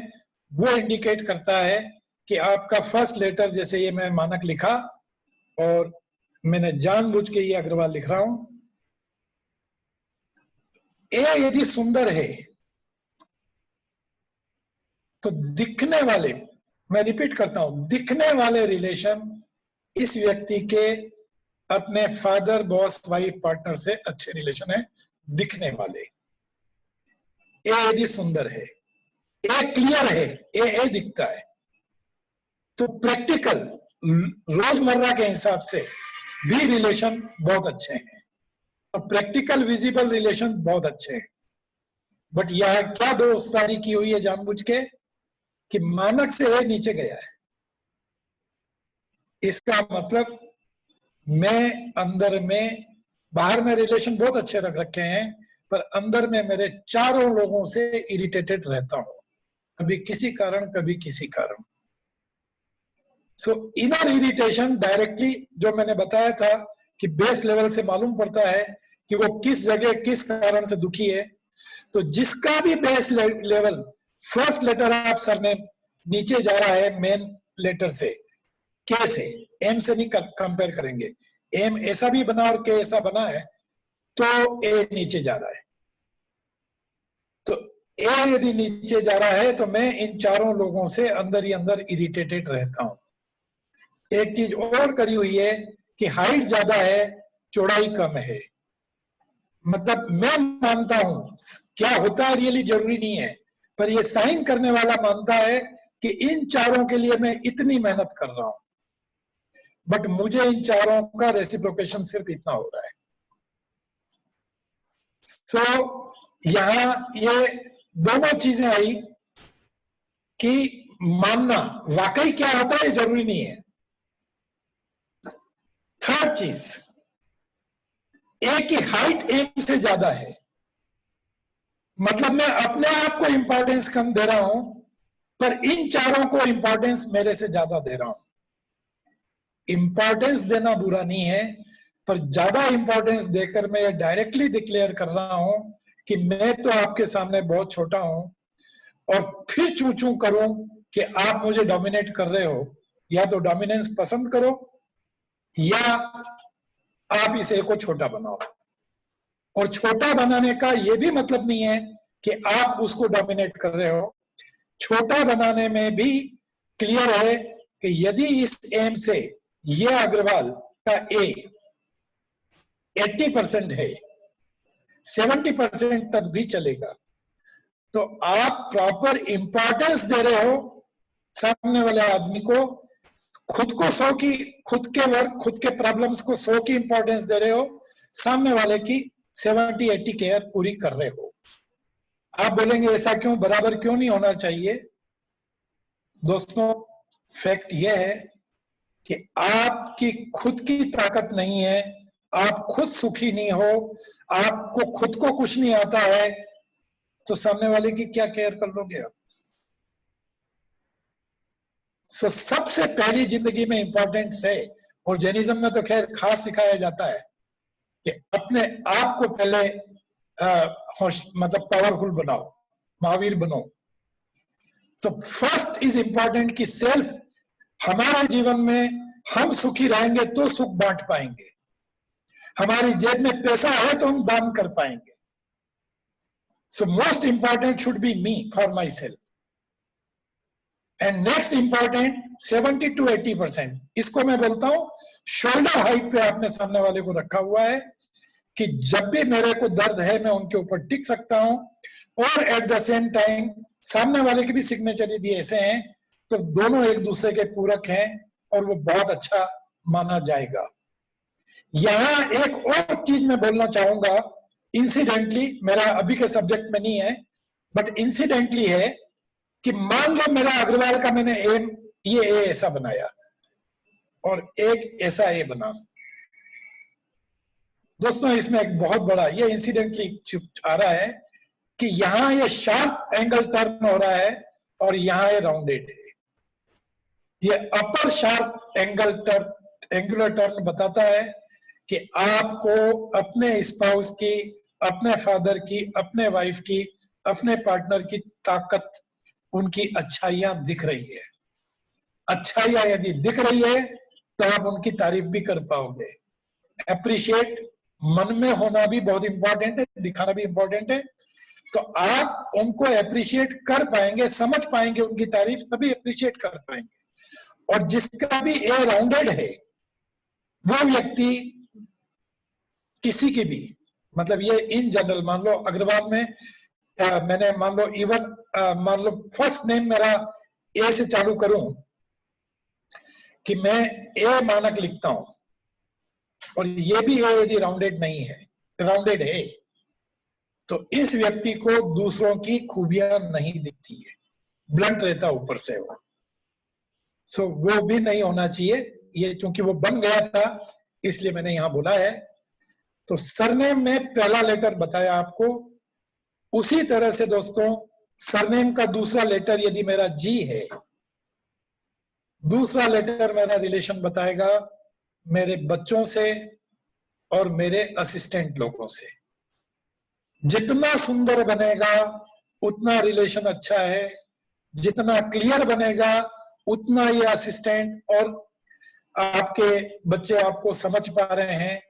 वो इंडिकेट करता है कि आपका फर्स्ट लेटर, जैसे ये मैं मानक लिखा और मैंने जानबूझ के ये अग्रवाल लिख रहा हूं। ए यदि सुंदर है तो दिखने वाले, मैं रिपीट करता हूं, दिखने वाले रिलेशन इस व्यक्ति के अपने फादर, बॉस, वाइफ, पार्टनर से अच्छे रिलेशन है, दिखने वाले। ए यदि सुंदर है, ए क्लियर है, ए दिखता है, तो प्रैक्टिकल रोजमर्रा के हिसाब से भी रिलेशन बहुत अच्छे हैं और प्रैक्टिकल विजिबल रिलेशन बहुत अच्छे हैं। बट यह क्या दोस्तानी की हुई है जानबूझ के कि मानक से ए नीचे गया है। इसका मतलब मैं अंदर में, बाहर में रिलेशन बहुत अच्छे रख रखे हैं, पर अंदर में मेरे चारों लोगों से इरिटेटेड रहता हूं, कभी किसी कारण, कभी किसी कारण। सो इनर इरिटेशन डायरेक्टली, जो मैंने बताया था कि बेस लेवल से मालूम पड़ता है कि वो किस जगह किस कारण से दुखी है। तो जिसका भी बेस लेवल, फर्स्ट लेटर आप सर ने नीचे जा रहा है मेन लेटर से, के से, एम से नहीं कंपेयर करेंगे, एम ऐसा भी बना और के ऐसा बना है तो ए नीचे जा रहा है। तो ए यदि नीचे जा रहा है तो मैं इन चारों लोगों से अंदर ही अंदर इरिटेटेड रहता हूं। एक चीज और करी हुई है कि हाइट ज्यादा है, चौड़ाई कम है। मतलब मैं मानता हूं, क्या होता है रियली जरूरी नहीं है, पर ये साइन करने वाला मानता है कि इन चारों के लिए मैं इतनी मेहनत कर रहा हूं, बट मुझे इन चारों का रेसिप्रोकेशन सिर्फ इतना हो रहा है। सो यहां ये दोनों चीजें आई कि मानना वाकई क्या होता है जरूरी नहीं है। थर्ड चीज, ए की हाइट एम से ज्यादा है, मतलब मैं अपने आप को इंपॉर्टेंस कम दे रहा हूं, पर इन चारों को इंपॉर्टेंस मेरे से ज्यादा दे रहा हूं। इंपॉर्टेंस देना बुरा नहीं है, पर ज्यादा इंपॉर्टेंस देकर मैं ये डायरेक्टली डिक्लेयर कर रहा हूं कि मैं तो आपके सामने बहुत छोटा हूं, और फिर चू चू करूं कि आप मुझे डोमिनेट कर रहे हो। या तो डोमिनेंस पसंद करो या आप इस ए को छोटा बनाओ। और छोटा बनाने का ये भी मतलब नहीं है कि आप उसको डोमिनेट कर रहे हो। छोटा बनाने में भी क्लियर है कि यदि इस एम से ये अग्रवाल का ए 80% है, 70% तक भी चलेगा, तो आप प्रॉपर इंपॉर्टेंस दे रहे हो सामने वाले आदमी को, खुद को 100 की, खुद के वर्क, खुद के प्रॉब्लम्स को 100 की इंपॉर्टेंस दे रहे हो, सामने वाले की 70-80 केयर पूरी कर रहे हो। आप बोलेंगे ऐसा क्यों, बराबर क्यों नहीं होना चाहिए? दोस्तों, फैक्ट यह है कि आपकी खुद की ताकत नहीं है, आप खुद सुखी नहीं हो, आपको खुद को कुछ नहीं आता है, तो सामने वाले की क्या केयर कर लोगे आप? सो सबसे पहली जिंदगी में इंपॉर्टेंस है, और जैनिज्म में तो खैर खास सिखाया जाता है कि अपने आप को पहले मतलब पावरफुल बनाओ, महावीर बनो। तो फर्स्ट इज इंपॉर्टेंट कि सेल्फ, हमारे जीवन में हम सुखी रहेंगे तो सुख बांट पाएंगे, हमारी जेब में पैसा है तो हम दान कर पाएंगे। So most important should be me, for my self. And next important 70 to 80%, इसको मैं बोलता हूं शोल्डर हाइट पे आपने सामने वाले को रखा हुआ है कि जब भी मेरे को दर्द है मैं उनके ऊपर टिक सकता हूं, और एट द सेम टाइम सामने वाले के भी सिग्नेचर यदि ऐसे हैं तो दोनों एक दूसरे के पूरक हैं और वो बहुत अच्छा माना जाएगा। यहां एक और चीज मैं बोलना चाहूंगा, इंसिडेंटली, मेरा अभी के सब्जेक्ट में नहीं है, बट इंसिडेंटली है कि मान लो मेरा अग्रवाल का मैंने ये ए ऐसा बनाया और एक ऐसा ए बना। दोस्तों इसमें एक बहुत बड़ा ये इंसिडेंटली आ रहा है कि यहां ये शार्प एंगल टर्न हो रहा है और यहां ये राउंडेड है। ये अपर शार्प एंगुलर टर्न बताता है कि आपको अपने स्पाउस की, अपने फादर की, अपने वाइफ की, अपने पार्टनर की ताकत, उनकी अच्छाइयां दिख रही है। अच्छाइयां यदि दिख रही है तो आप उनकी तारीफ भी कर पाओगे। अप्रिशिएट मन में होना भी बहुत इंपॉर्टेंट है, दिखाना भी इंपॉर्टेंट है। तो आप उनको अप्रिशिएट कर पाएंगे, समझ पाएंगे उनकी तारीफ, तभी अप्रिशिएट कर पाएंगे। और जिसका भी ए राउंडेड है वो व्यक्ति किसी की भी, मतलब ये इन जनरल, मान लो अग्रवाल में मैंने मान लो इवन मान लो फर्स्ट नेम मेरा ए से चालू करूं कि मैं ए मानक लिखता हूं और ये भी ए यदि राउंडेड नहीं है, राउंडेड है, तो इस व्यक्ति को दूसरों की खूबियां नहीं दिखती है, ब्लंट रहता ऊपर से वो। सो वो भी नहीं होना चाहिए। ये चूंकि वो बन गया था इसलिए मैंने यहां बोला है। तो सरनेम में पहला लेटर बताया आपको, उसी तरह से दोस्तों सरनेम का दूसरा लेटर यदि मेरा जी है, दूसरा लेटर मेरा रिलेशन बताएगा मेरे बच्चों से और मेरे असिस्टेंट लोगों से। जितना सुंदर बनेगा उतना रिलेशन अच्छा है, जितना क्लियर बनेगा उतना ये असिस्टेंट और आपके बच्चे आपको समझ पा रहे हैं।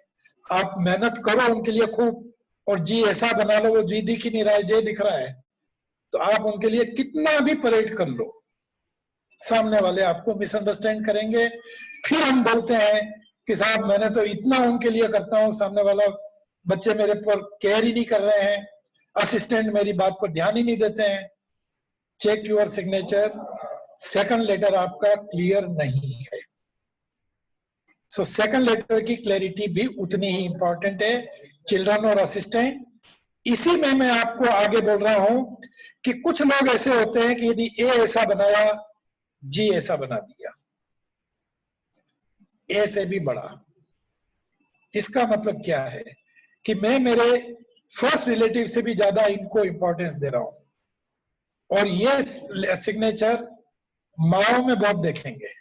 आप मेहनत करो उनके लिए खूब, और जी ऐसा बना लो, वो जी दिख ही नहीं रहा है, जे दिख रहा है, तो आप उनके लिए कितना भी परेड कर लो, सामने वाले आपको मिसअंडरस्टैंड करेंगे। फिर हम बोलते हैं कि साहब मैंने तो इतना उनके लिए करता हूं, सामने वाला बच्चे मेरे पर केयर ही नहीं कर रहे हैं, असिस्टेंट मेरी बात पर ध्यान ही नहीं देते हैं। Check your signature, second letter आपका क्लियर नहीं है। सो सेकंड लेटर की क्लैरिटी भी उतनी ही इंपॉर्टेंट है, चिल्ड्रन और असिस्टेंट। इसी में मैं आपको आगे बोल रहा हूं कि कुछ लोग ऐसे होते हैं कि यदि ए ऐसा बनाया, जी ऐसा बना दिया, ए से भी बड़ा। इसका मतलब क्या है कि मैं मेरे फर्स्ट रिलेटिव से भी ज्यादा इनको इंपॉर्टेंस दे रहा हूं। और ये सिग्नेचर माओ में बहुत देखेंगे,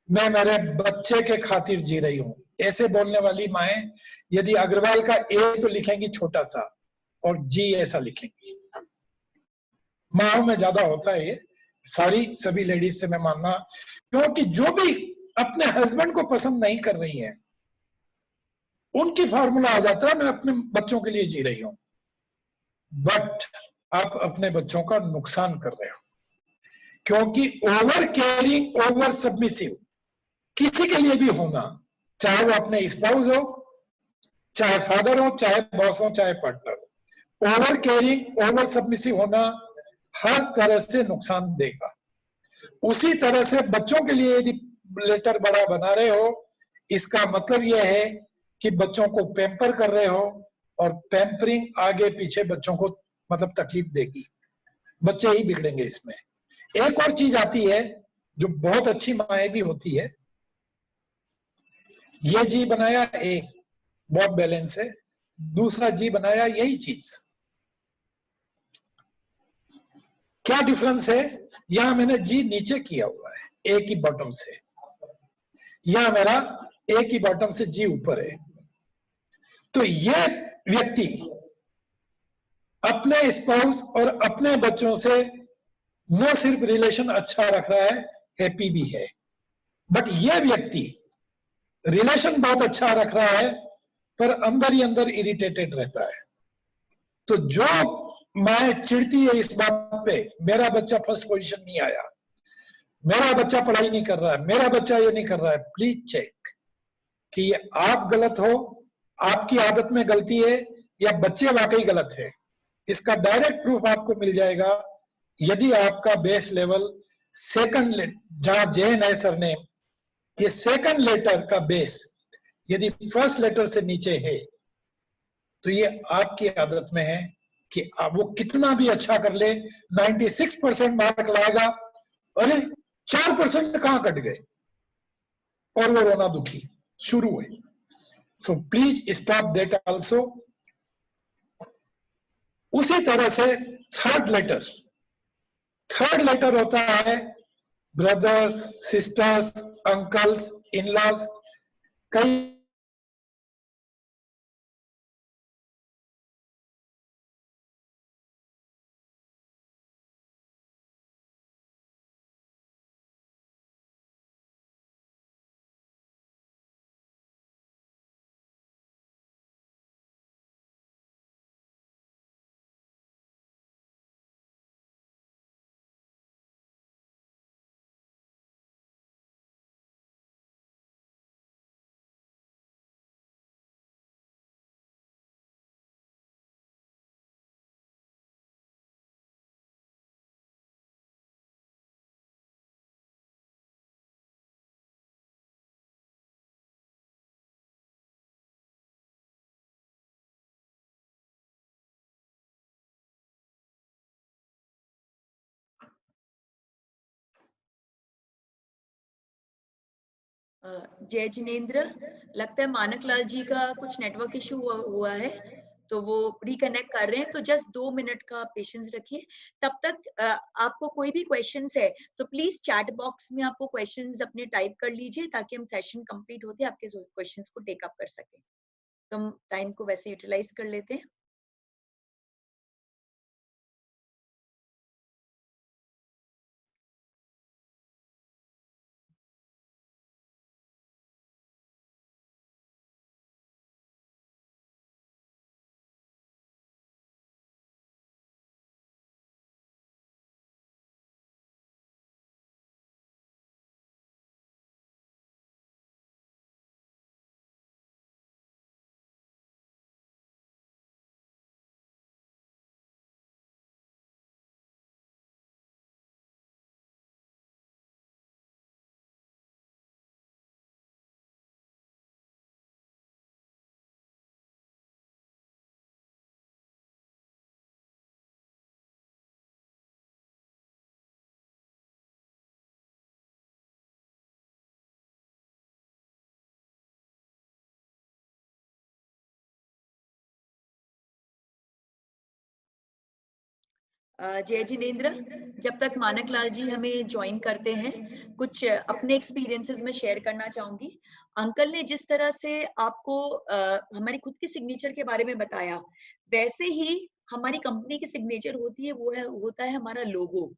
मैं मेरे बच्चे के खातिर जी रही हूं, ऐसे बोलने वाली माएं यदि अग्रवाल का ए तो लिखेंगी छोटा सा और जी ऐसा लिखेंगी। माओ में ज्यादा होता है ये, सारी सभी लेडीज से मैं मानना, क्योंकि जो भी अपने हस्बैंड को पसंद नहीं कर रही हैं उनकी फार्मूला आ जाता है मैं अपने बच्चों के लिए जी रही हूं। बट आप अपने बच्चों का नुकसान कर रहे हो, क्योंकि ओवर केयरिंग, ओवर सबमिसिव किसी के लिए भी होना, चाहे वो अपने स्पाउस हो, चाहे फादर हो, चाहे बॉस हो, चाहे पार्टनर हो, ओवर केयरिंग, ओवर सबमिसिव होना हर तरह से नुकसान देगा। उसी तरह से बच्चों के लिए यदि लेटर बड़ा बना रहे हो, इसका मतलब यह है कि बच्चों को पैम्पर कर रहे हो, और पैम्परिंग आगे पीछे बच्चों को मतलब तकलीफ देगी, बच्चे ही बिगड़ेंगे इसमें। एक और चीज आती है जो बहुत अच्छी माएँ भी होती है, ये जी बनाया एक, बहुत बैलेंस है, दूसरा जी बनाया यही चीज, क्या डिफरेंस है? यहां मैंने जी नीचे किया हुआ है ए की बॉटम से, यहां मेरा ए की बॉटम से जी ऊपर है। तो ये व्यक्ति अपने स्पाउस और अपने बच्चों से न सिर्फ रिलेशन अच्छा रख रहा है, हैप्पी भी है, बट ये व्यक्ति रिलेशन बहुत अच्छा रख रहा है पर अंदर ही अंदर इरिटेटेड रहता है। तो जो माँ चिढ़ती है इस बात पे, मेरा बच्चा फर्स्ट पोजीशन नहीं आया, मेरा बच्चा पढ़ाई नहीं कर रहा है, मेरा बच्चा ये नहीं कर रहा है, प्लीज चेक कि ये आप गलत हो, आपकी आदत में गलती है, या बच्चे वाकई गलत है। इसका डायरेक्ट प्रूफ आपको मिल जाएगा यदि आपका बेस लेवल सेकंड, जहां जेन है सरनेम, ये सेकंड लेटर का बेस यदि फर्स्ट लेटर से नीचे है तो ये आपकी आदत में है कि आप वो कितना भी अच्छा कर ले, 96% मार्क लाएगा, अरे 4% कहां कट गए, और वो रोना दुखी शुरू है। So please stop that also. उसी तरह से थर्ड लेटर होता है ब्रदर्स, सिस्टर्स, अंकल्स, इन-लॉज। कई जय जिनेंद्र, लगता है मानक लाल जी का कुछ नेटवर्क इशू हुआ है, तो वो रिकनेक्ट कर रहे हैं। तो जस्ट 2 मिनट का पेशेंस रखिए। तब तक आपको कोई भी क्वेश्चंस है तो प्लीज चैट बॉक्स में आपको क्वेश्चंस अपने टाइप कर लीजिए, ताकि हम सेशन कंप्लीट होते आपके क्वेश्चंस को टेक अप कर सकें। तो हम टाइम को वैसे यूटिलाइज कर लेते हैं। जय जिनेंद्र, जब तक मानक लाल जी हमें ज्वाइन करते हैं, कुछ अपने एक्सपीरियंसेस में शेयर करना चाहूंगी। अंकल ने जिस तरह से आपको हमारी खुद की सिग्नेचर के बारे में बताया, वैसे ही हमारी कंपनी की सिग्नेचर होती है, वो होता है हमारा लोगो।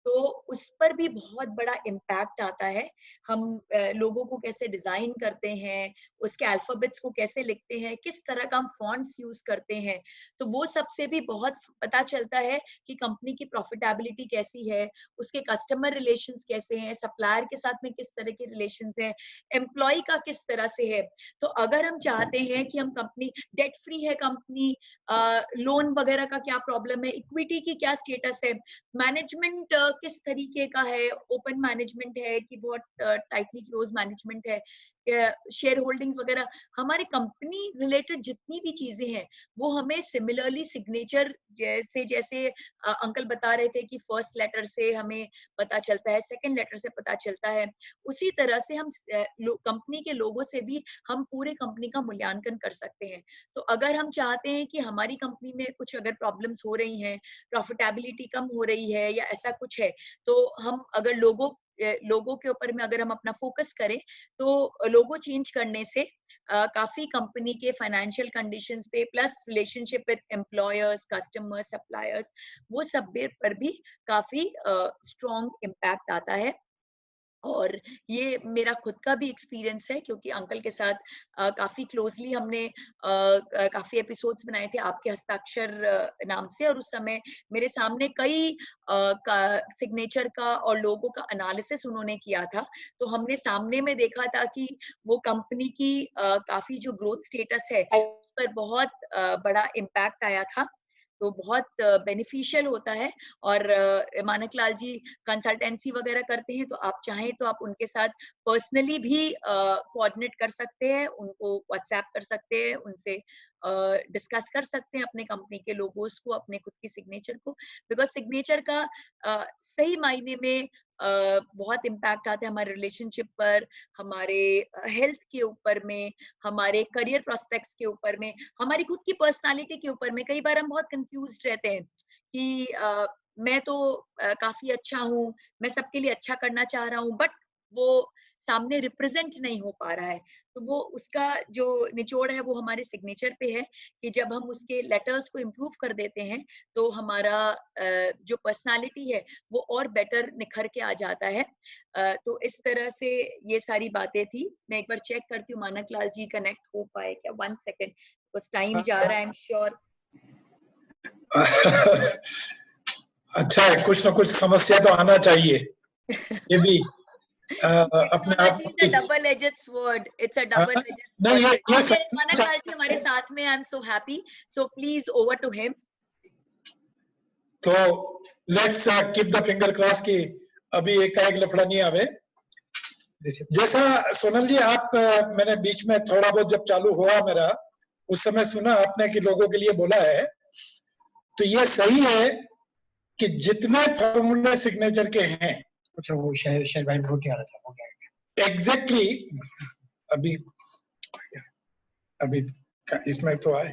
तो उस पर भी बहुत बड़ा इम्पैक्ट आता है। हम लोगों को कैसे डिजाइन करते हैं, उसके अल्फाबेट्स को कैसे लिखते हैं, किस तरह का हम फॉन्ट्स यूज करते हैं, तो वो सबसे भी बहुत पता चलता है कि कंपनी की प्रॉफिटेबिलिटी कैसी है, उसके कस्टमर रिलेशंस कैसे हैं, सप्लायर के साथ में किस तरह के रिलेशंस हैं, एम्प्लॉय का किस तरह से है। तो अगर हम चाहते हैं कि हम कंपनी डेट फ्री है, कंपनी लोन वगैरह का क्या प्रॉब्लम है, इक्विटी की क्या स्टेटस है, मैनेजमेंट किस तरीके का है, ओपन मैनेजमेंट है कि बहुत टाइटली क्लोज मैनेजमेंट है, शेयर होल्डिंग्स वगैरह, हमारी कंपनी रिलेटेड जितनी भी चीजें हैं वो हमें सिमिलरली सिग्नेचर जैसे जैसे अंकल बता रहे थे कि फर्स्ट लेटर से हमें पता चलता है, सेकंड लेटर से पता चलता है, उसी तरह से हम कंपनी के लोगों से भी हम पूरे कंपनी का मूल्यांकन कर सकते हैं। तो अगर हम चाहते हैं कि हमारी कंपनी में कुछ अगर प्रॉब्लम्स हो रही हैं, प्रॉफिटेबिलिटी कम हो रही है या ऐसा कुछ है, तो हम अगर लोगों के ऊपर में अगर हम अपना फोकस करें, तो लोगो चेंज करने से काफी कंपनी के फाइनेंशियल कंडीशंस पे, plus relationship with employers, customers, suppliers, वो सब पर भी काफी स्ट्रॉन्ग इम्पैक्ट आता है। और ये मेरा खुद का भी एक्सपीरियंस है, क्योंकि अंकल के साथ काफी क्लोजली हमने काफी एपिसोड्स बनाए थे आपके हस्ताक्षर नाम से, और उस समय मेरे सामने कई सिग्नेचर का और लोगों का एनालिसिस उन्होंने किया था। तो हमने सामने में देखा था कि वो कंपनी की काफी जो ग्रोथ स्टेटस है उस पर बहुत बड़ा इम्पैक्ट आया था। तो बहुत बेनिफिशियल होता है। और मानक लाल जी कंसल्टेंसी वगैरह करते हैं, तो आप चाहें तो आप उनके साथ पर्सनली भी कोऑर्डिनेट कर सकते हैं, उनको व्हाट्सएप कर सकते हैं, उनसे डिस्कस कर सकते हैं अपने कंपनी के लोगोस को, अपने खुद की सिग्नेचर को, बिकॉज सिग्नेचर का सही मायने में बहुत इम्पैक्ट आता है हमारे रिलेशनशिप पर, हमारे हेल्थ के ऊपर में, हमारे करियर प्रोस्पेक्ट्स के ऊपर में, हमारी खुद की पर्सनालिटी के ऊपर में। कई बार हम बहुत कंफ्यूज्ड रहते हैं कि मैं तो काफी अच्छा हूँ, मैं सबके लिए अच्छा करना चाह रहा हूँ, बट वो सामने रिप्रेजेंट नहीं हो पा रहा है। तो वो उसका जो निचोड़ है वो हमारे सिग्नेचर पे है कि जब हम उसके लेटर्स को इम्प्रूव कर देते हैं तो हमारा जो पर्सनालिटी है वो और बेटर निखर के आ जाता है। तो इस तरह से ये सारी बातें थी। मैं एक बार चेक करती हूँ मानक लाल जी कनेक्ट हो पाए क्या, 1 सेकेंड, बस टाइम जा रहा है, आई एम श्योर। अच्छा है, कुछ ना कुछ समस्या तो आना चाहिए, ये भी अपने आप Technology is a double-edged sword. It's a double-edged sword. नहीं, ये मानक लाल जी हमारे साथ में, I am so happy, so please over to him. तो let's keep the finger cross कि अभी एक लफड़ा नहीं आवे। जैसा सोनल जी आप मैंने बीच में थोड़ा बहुत जब चालू हुआ मेरा, उस समय सुना आपने कि लोगों के लिए बोला है, तो ये सही है कि जितने फॉर्मूले सिग्नेचर के हैं, अच्छा वो शेयर बाय वोट आ रहा था, हो गया एग्जैक्टली अभी इसमें तो आए।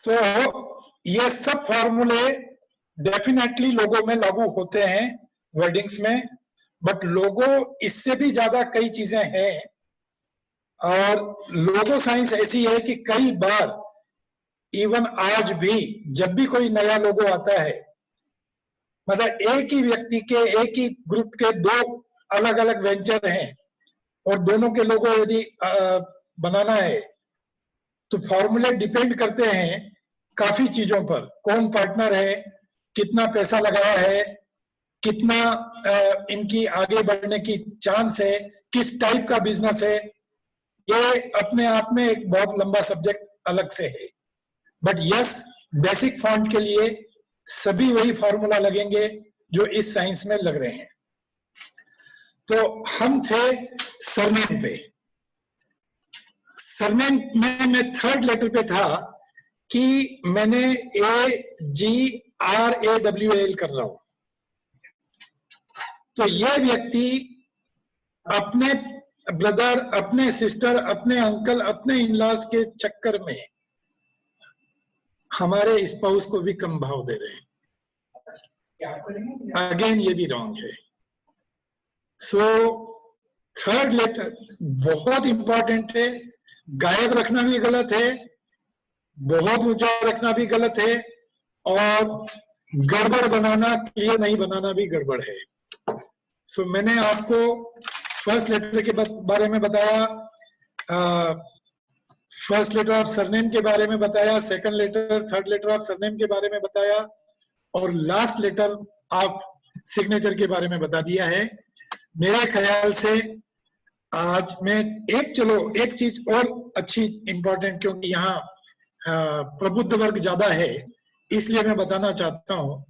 तो ये सब फॉर्मूले डेफिनेटली लोगों में लागू होते हैं वर्डिंग्स में, बट लोगो इससे भी ज्यादा कई चीजें हैं। और लोगो साइंस ऐसी है कि कई बार इवन आज भी जब भी कोई नया लोगो आता है, मतलब एक ही व्यक्ति के, एक ही ग्रुप के दो अलग अलग वेंचर हैं और दोनों के लोगो यदि बनाना है, तो फॉर्मूले डिपेंड करते हैं काफी चीजों पर। कौन पार्टनर है, कितना पैसा लगाया है, कितना इनकी आगे बढ़ने की चांस है, किस टाइप का बिजनेस है, ये अपने आप में एक बहुत लंबा सब्जेक्ट अलग से है। बट यस, बेसिक फॉन्ट के लिए सभी वही फॉर्मूला लगेंगे जो इस साइंस में लग रहे हैं। तो हम थे सरनेम पे। सरनेम में मैं थर्ड लेटर पे था कि मैंने AGRAWAL कर रहा हूं। तो यह व्यक्ति अपने ब्रदर, अपने सिस्टर, अपने अंकल, अपने इन-लॉज के चक्कर में हमारे स्पाउस को भी कम भाव दे रहे हैं। अगेन ये भी रॉन्ग है। सो थर्ड लेटर बहुत इंपॉर्टेंट है। गायब रखना भी गलत है, बहुत ऊंचा रखना भी गलत है, और गड़बड़ बनाना, क्लियर नहीं बनाना भी गड़बड़ है। सो मैंने आपको फर्स्ट लेटर के बारे में बताया, फर्स्ट लेटर ऑफ सरनेम के बारे में बताया, second letter, third letter of surname के बारे में बताया, और लास्ट लेटर ऑफ सिग्नेचर के बारे में बता दिया है। मेरे ख्याल से आज मैं एक चीज और अच्छी इंपॉर्टेंट, क्योंकि यहाँ प्रबुद्ध वर्ग ज्यादा है, इसलिए मैं बताना चाहता हूं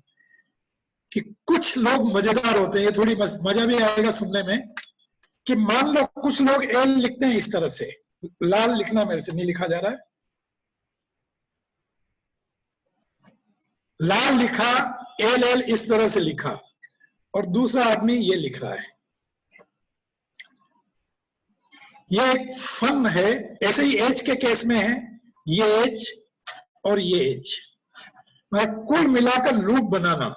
कि कुछ लोग मजेदार होते हैं, ये थोड़ी मजा भी आएगा सुनने में, कि मान लो कुछ लोग एल लिखते हैं इस तरह से, लाल लिखना मेरे से नहीं लिखा जा रहा है, लाल लिखा, एल इस तरह से लिखा, और दूसरा आदमी ये लिख रहा है। ये एक फन है। ऐसे ही एच के केस में है, ये एच और ये एच, मैं कुल मिलाकर लूप बनाना।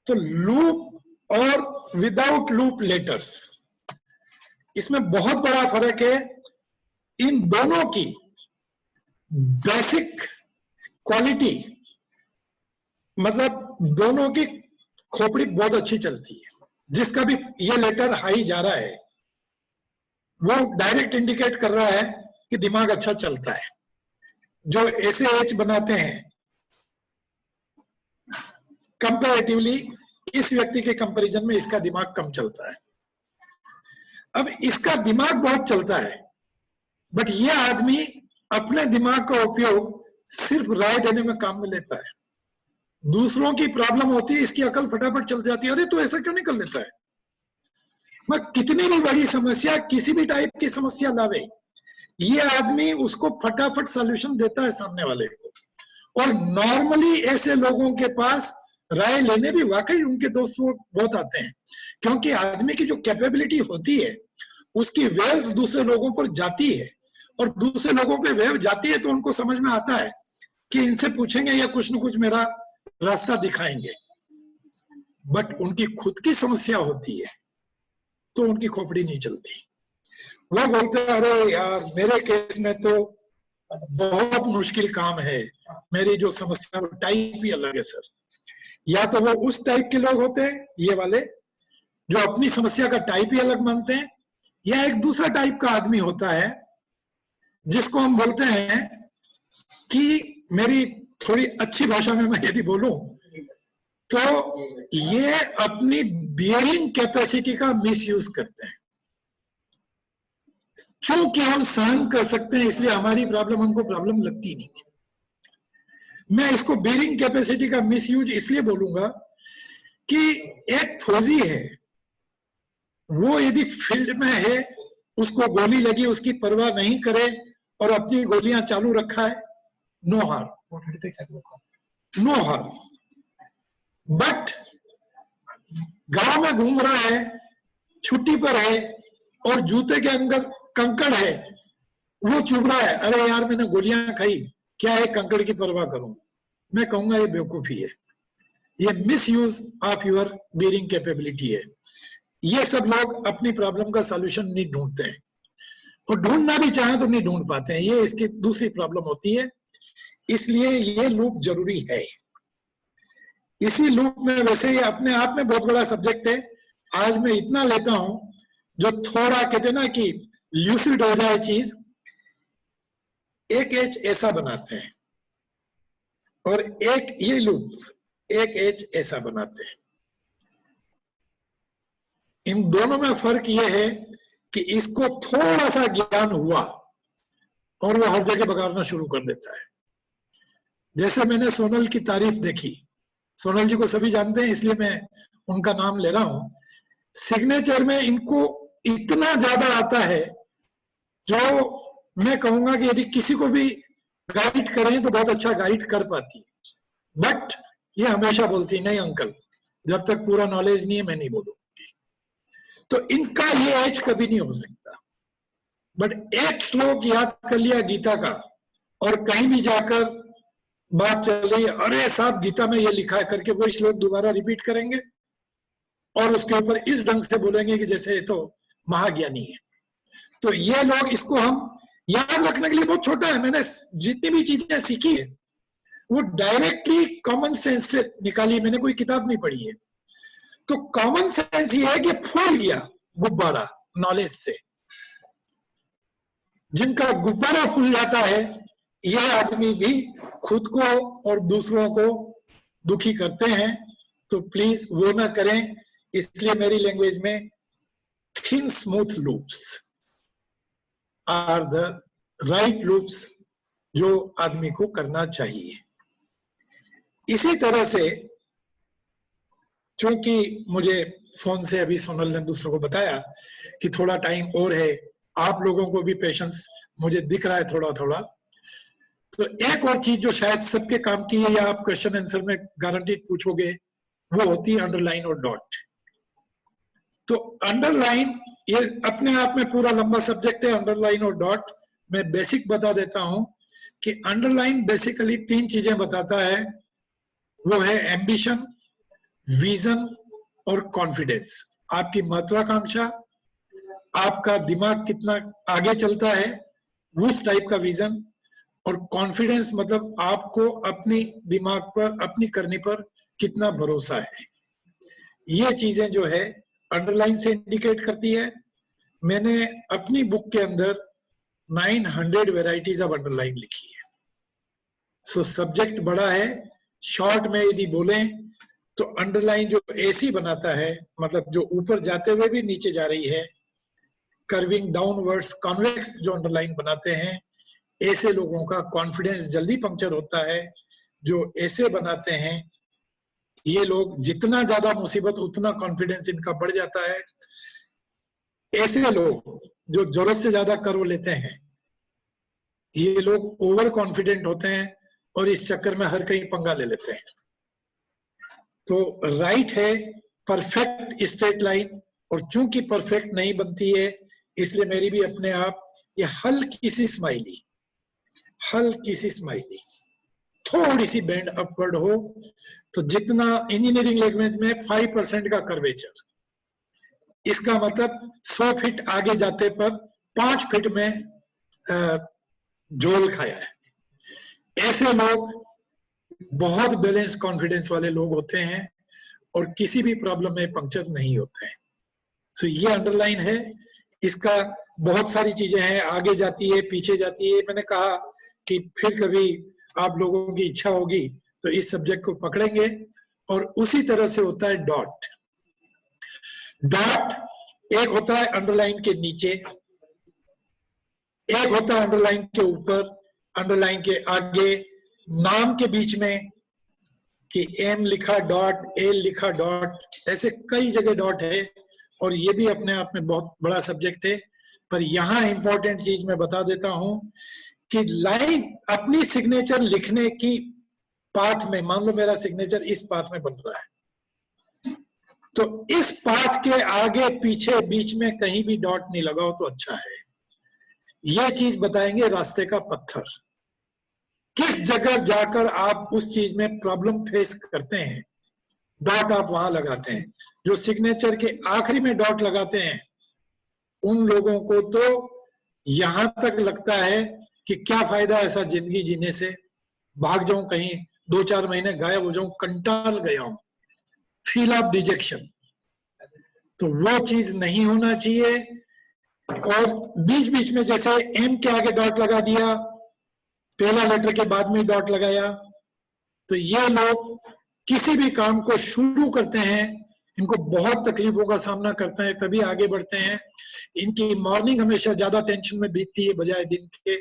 तो लूप और विदाउट लूप लेटर्स, इसमें बहुत बड़ा फर्क है। इन दोनों की बेसिक क्वालिटी, मतलब दोनों की खोपड़ी बहुत अच्छी चलती है। जिसका भी ये लेटर हाई जा रहा है, वो डायरेक्ट इंडिकेट कर रहा है कि दिमाग अच्छा चलता है। जो ऐसे एच बनाते हैं, कंपैरेटिवली इस व्यक्ति के कंपैरिजन में इसका दिमाग कम चलता है। अब इसका दिमाग बहुत चलता है, बट ये आदमी अपने दिमाग का उपयोग सिर्फ राय देने में काम में लेता है। दूसरों की प्रॉब्लम होती है, इसकी अकल फटाफट चल जाती है, अरे तू ऐसा क्यों नहीं कर लेता है। मैं कितनी भी बड़ी समस्या, किसी भी टाइप की समस्या लावे, ये आदमी उसको फटाफट सॉल्यूशन देता है सामने वाले को। और नॉर्मली ऐसे लोगों के पास राय लेने भी वाकई उनके दोस्त बहुत आते हैं, क्योंकि आदमी की जो कैपेबिलिटी होती है उसकी वेव्स दूसरे लोगों पर जाती है, और दूसरे लोगों पे वेव जाती है तो उनको समझ में आता है कि इनसे पूछेंगे या कुछ न कुछ मेरा रास्ता दिखाएंगे। बट उनकी खुद की समस्या होती है तो उनकी खोपड़ी नहीं चलती। वो बोलते हैं अरे यार मेरे केस में तो बहुत मुश्किल काम है, मेरी जो समस्या वो टाइप ही अलग है सर। या तो वो उस टाइप के लोग होते हैं ये वाले जो अपनी समस्या का टाइप ही अलग मानते हैं, या एक दूसरा टाइप का आदमी होता है जिसको हम बोलते हैं कि मेरी थोड़ी अच्छी भाषा में मैं यदि बोलूं तो ये अपनी बियरिंग कैपेसिटी का मिसयूज करते हैं। चूंकि हम सहन कर सकते हैं इसलिए हमारी प्रॉब्लम हमको प्रॉब्लम लगती नहीं। मैं इसको बियरिंग कैपेसिटी का मिसयूज इसलिए बोलूंगा कि एक फौजी है, वो यदि फील्ड में है, उसको गोली लगी, उसकी परवाह नहीं करे और अपनी गोलियां चालू रखा है, नो हार, नो हार। बट गांव में घूम रहा है, छुट्टी पर है और जूते के अंदर कंकड़ है, वो चुभ रहा है, अरे यार मैंने गोलियां खाई, क्या है कंकड़ की परवाह करूं। मैं कहूंगा ये बेवकूफी है, ये misuse of your bearing capability है। ये सब लोग अपनी प्रॉब्लम का सॉल्यूशन नहीं ढूंढते हैं, और ढूंढना भी चाहें तो नहीं ढूंढ पाते हैं, ये इसकी दूसरी प्रॉब्लम होती है। इसलिए ये लूप जरूरी है। इसी लूप में वैसे ये अपने आप में बहुत बड़ा सब्जेक्ट है। आज मैं इतना लेता हूं जो थोड़ा कहते हैं ना कि ल्यूसिड हो जाए चीज। एक एज ऐसा बनाते हैं और एक ये लूप एक एज ऐसा बनाते हैं। इन दोनों में फर्क ये है कि इसको थोड़ा सा ज्ञान हुआ और वो हर जगह बगाड़ना शुरू कर देता है। जैसे मैंने सोनल की तारीफ देखी, सोनल जी को सभी जानते हैं इसलिए मैं उनका नाम ले रहा हूं। सिग्नेचर में इनको इतना ज्यादा आता है जो मैं कहूंगा कि यदि किसी को भी गाइड करें तो बहुत अच्छा गाइड कर पाती है। बट ये हमेशा बोलती नहीं अंकल, जब तक पूरा नॉलेज नहीं है मैं नहीं बोलूंगी। तो इनका ये एज कभी नहीं हो सकता। बट एक श्लोक याद कर लिया गीता का और कहीं भी जाकर बात चल रही है, अरे साहब गीता में ये लिखा है करके वो श्लोक दोबारा रिपीट करेंगे और उसके ऊपर इस ढंग से बोलेंगे कि जैसे ये तो महाज्ञानी है। तो ये लोग, इसको हम याद रखने के लिए बहुत छोटा है। मैंने जितनी भी चीजें सीखी है वो डायरेक्टली कॉमन सेंस से निकाली, मैंने कोई किताब नहीं पढ़ी है। तो कॉमन सेंस ये है कि फूल गया गुब्बारा नॉलेज से। जिनका गुब्बारा फूल जाता है ये आदमी भी खुद को और दूसरों को दुखी करते हैं। तो प्लीज वो ना करें। इसलिए मेरी लैंग्वेज में thin smooth loops are the right loops जो आदमी को करना चाहिए। इसी तरह से चूंकि मुझे फोन से अभी सोनल ने दूसरों को बताया कि थोड़ा टाइम और है, आप लोगों को भी पेशेंस मुझे दिख रहा है थोड़ा थोड़ा। तो एक और चीज जो शायद सबके काम की है या आप क्वेश्चन आंसर में गारंटीड पूछोगे वो होती है अंडरलाइन और डॉट। तो अंडरलाइन ये अपने आप में पूरा लंबा सब्जेक्ट है, अंडरलाइन और डॉट। मैं बेसिक बता देता हूं कि अंडरलाइन बेसिकली 3 चीजें बताता है। वो है एम्बिशन, विजन और कॉन्फिडेंस। आपकी महत्वाकांक्षा, आपका दिमाग कितना आगे चलता है उस टाइप का विजन, और कॉन्फिडेंस मतलब आपको अपनी दिमाग पर, अपनी करने पर कितना भरोसा है। ये चीजें जो है अंडरलाइन से इंडिकेट करती है। मैंने अपनी बुक के अंदर 900 वेराइटीज ऑफ अंडरलाइन लिखी है। सो सब्जेक्ट बड़ा है। शॉर्ट में यदि बोलें तो अंडरलाइन जो ऐसी बनाता है, मतलब जो ऊपर जाते हुए भी नीचे जा रही है, कर्विंग डाउनवर्ड्स कॉन्वेक्स जो अंडरलाइन बनाते हैं, ऐसे लोगों का कॉन्फिडेंस जल्दी पंक्चर होता है। जो ऐसे बनाते हैं ये लोग, जितना ज्यादा मुसीबत उतना कॉन्फिडेंस इनका बढ़ जाता है। ऐसे लोग जो जरूरत से ज्यादा कर्व लेते हैं, ये लोग ओवर कॉन्फिडेंट होते हैं और इस चक्कर में हर कहीं पंगा ले लेते हैं। तो राइट है परफेक्ट स्ट्रेट लाइन, और चूंकि परफेक्ट नहीं बनती है इसलिए मेरी भी अपने आप ये हल्की सी स्माइली, थोड़ी सी बेंड अपवर्ड हो, तो जितना इंजीनियरिंग लैंग्वेज में 5% का कर्वेचर, इसका मतलब 100 फीट आगे जाते पर 5 फीट में झोल खाया है। ऐसे लोग बहुत बैलेंस कॉन्फिडेंस वाले लोग होते हैं और किसी भी प्रॉब्लम में पंक्चर नहीं होते हैं। सो ये अंडरलाइन है। इसका बहुत सारी चीजें हैं, आगे जाती है, पीछे जाती है। मैंने कहा कि फिर कभी आप लोगों की इच्छा होगी तो इस सब्जेक्ट को पकड़ेंगे। और उसी तरह से होता है डॉट। एक होता है अंडरलाइन के नीचे, एक होता है अंडरलाइन के ऊपर, अंडरलाइन के आगे, नाम के बीच में कि एम लिखा डॉट, एल लिखा डॉट, ऐसे कई जगह डॉट है। और ये भी अपने आप में बहुत बड़ा सब्जेक्ट है। पर यहाँ इंपॉर्टेंट चीज मैं बता देता हूं कि लाइन अपनी सिग्नेचर लिखने की पाथ में, मान लो मेरा सिग्नेचर इस पाथ में बन रहा है, तो इस पाथ के आगे पीछे बीच में कहीं भी डॉट नहीं लगाओ तो अच्छा है। यह चीज बताएंगे रास्ते का पत्थर। किस जगह जाकर आप उस चीज में प्रॉब्लम फेस करते हैं, डॉट आप वहां लगाते हैं। जो सिग्नेचर के आखिरी में डॉट लगाते हैं उन लोगों को तो यहां तक लगता है कि क्या फायदा ऐसा जिंदगी जीने से, भाग जाऊं कहीं, 2-4 महीने गायब हो जाऊं, कंटाल गया हूं, फील ऑफ डिजेक्शन। तो वो चीज नहीं होना चाहिए। और बीच बीच में जैसे एम के आगे डॉट लगा दिया, पहला लेटर के बाद में डॉट लगाया, तो ये लोग किसी भी काम को शुरू करते हैं, इनको बहुत तकलीफों का सामना करते हैं तभी आगे बढ़ते हैं। इनकी मॉर्निंग हमेशा ज्यादा टेंशन में बीतती है बजाय दिन के।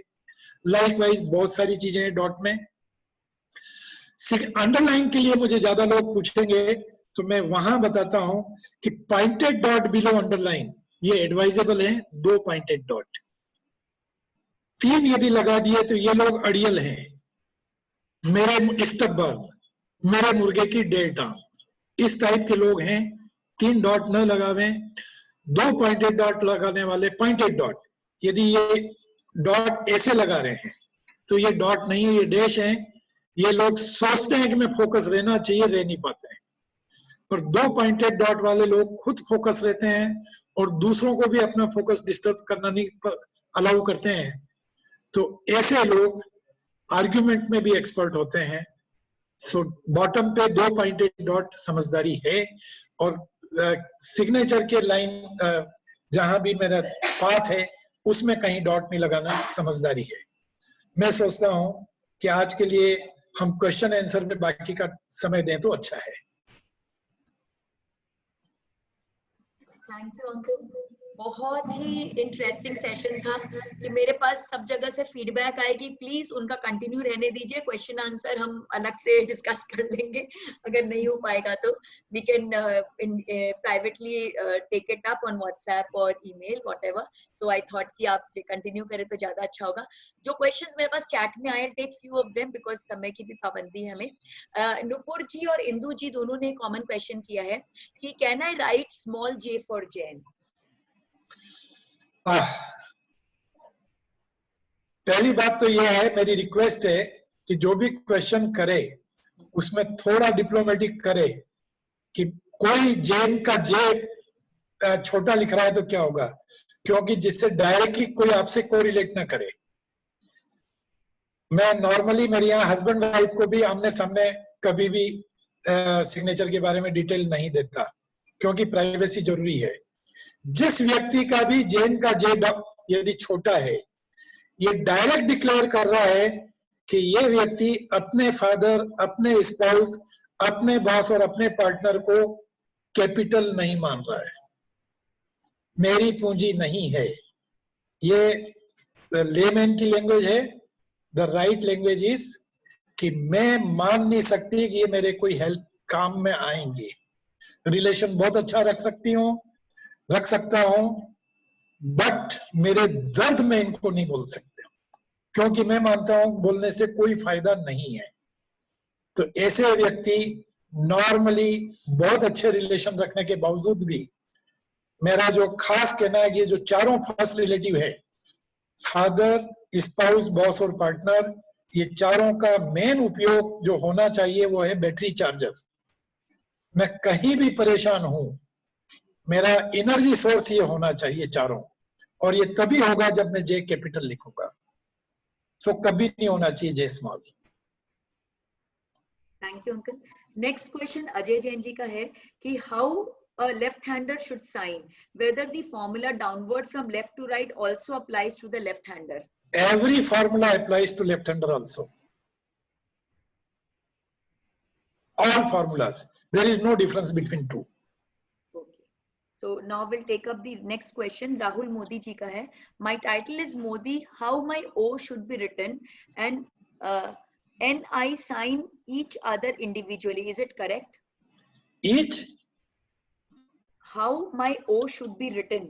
लाइकवाइज बहुत सारी चीजें हैं डॉट में। अंडरलाइन के लिए मुझे ज्यादा लोग पूछेंगे तो मैं वहां बताता हूं कि पॉइंटेड डॉट बिलो अंडरलाइन ये एडवाइजेबल है। 2 पॉइंटेड डॉट, 3 यदि लगा दिए तो ये लोग अड़ियल हैं। मेरे स्टबर्न, मेरे मुर्गे की डेल्टा, इस टाइप के लोग हैं। 3 डॉट न लगावे, 2 पॉइंटेड डॉट लगाने वाले। पॉइंटेड डॉट, यदि ये डॉट ऐसे लगा रहे हैं तो ये डॉट नहीं है, ये डैश है। ये लोग सोचते हैं कि मैं फोकस रहना चाहिए, रह नहीं पाते हैं। पर 2 पॉइंटेड डॉट वाले लोग खुद फोकस रहते हैं और दूसरों को भी अपना फोकस डिस्टर्ब करना नहीं अलाउ करते हैं। तो ऐसे लोग आर्ग्यूमेंट में भी एक्सपर्ट होते हैं। सो बॉटम पे 2 पॉइंटेड डॉट समझदारी है। और सिग्नेचर के लाइन जहां भी मेरा पाथ है उसमें कहीं डॉट नहीं लगाना समझदारी है। मैं सोचता हूं कि आज के लिए हम क्वेश्चन आंसर में बाकी का समय दें तो अच्छा है। थैंक यू अंकल, बहुत ही इंटरेस्टिंग सेशन था कि मेरे पास सब जगह से फीडबैक आए कि प्लीज उनका कंटिन्यू रहने दीजिए। क्वेश्चन आंसर हम अलग से डिस्कस कर लेंगे, अगर नहीं हो पाएगा तो we can privately take it up on WhatsApp और email whatever. So I thought कि आप कंटिन्यू करें तो ज्यादा अच्छा होगा। जो क्वेश्चंस मेरे पास चैट में आए, take few of them because समय की भी पाबंदी है हमें। नुपुर जी और इंदु जी दोनों ने कॉमन क्वेश्चन किया है कि can I right small J for Jain? पहली बात तो यह है, मेरी रिक्वेस्ट है कि जो भी क्वेश्चन करे उसमें थोड़ा डिप्लोमेटिक करे कि कोई जैन का जे छोटा लिख रहा है तो क्या होगा, क्योंकि जिससे डायरेक्टली कोई आपसे कोरिलेट ना करे। मैं नॉर्मली मेरे यहाँ हस्बैंड वाइफ को भी आमने सामने कभी भी सिग्नेचर के बारे में डिटेल नहीं देता, क्योंकि प्राइवेसी जरूरी है। जिस व्यक्ति का भी जैन का जे यदि छोटा है, ये डायरेक्ट डिक्लेयर कर रहा है कि ये व्यक्ति अपने फादर, अपने स्पाउस, अपने बॉस और अपने पार्टनर को कैपिटल नहीं मान रहा है। मेरी पूंजी नहीं है। ये लेमैन की लैंग्वेज है। द राइट लैंग्वेज इज कि मैं मान नहीं सकती कि ये मेरे कोई हेल्प काम में आएंगे। रिलेशन बहुत अच्छा रख सकता हूं, बट मेरे दर्द में इनको नहीं बोल सकते, क्योंकि मैं मानता हूं बोलने से कोई फायदा नहीं है। तो ऐसे व्यक्ति नॉर्मली बहुत अच्छे रिलेशन रखने के बावजूद भी, मेरा जो खास कहना है, ये जो चारों फर्स्ट रिलेटिव है, फादर, स्पाउस, बॉस और पार्टनर, ये चारों का मेन उपयोग जो होना चाहिए वो है बैटरी चार्जर। मैं कहीं भी परेशान हूं, मेरा एनर्जी सोर्स ये होना चाहिए चारों, और ये तभी होगा जब मैं जे कैपिटल लिखूंगा। सो कभी नहीं होना चाहिए J small. Thank you uncle. Next question Ajay Jain ji का है कि how a left-hander should sign, whether the formula downward from left to right also applies to the left-hander. Every formula applies to left-hander also. All formulas. There is no difference between two. Okay. So now we'll take up the next question. Rahul Modi ji ka hai. My title is Modi. How my O should be written, and N I sign each other individually. Is it correct? Each? How my O should be written.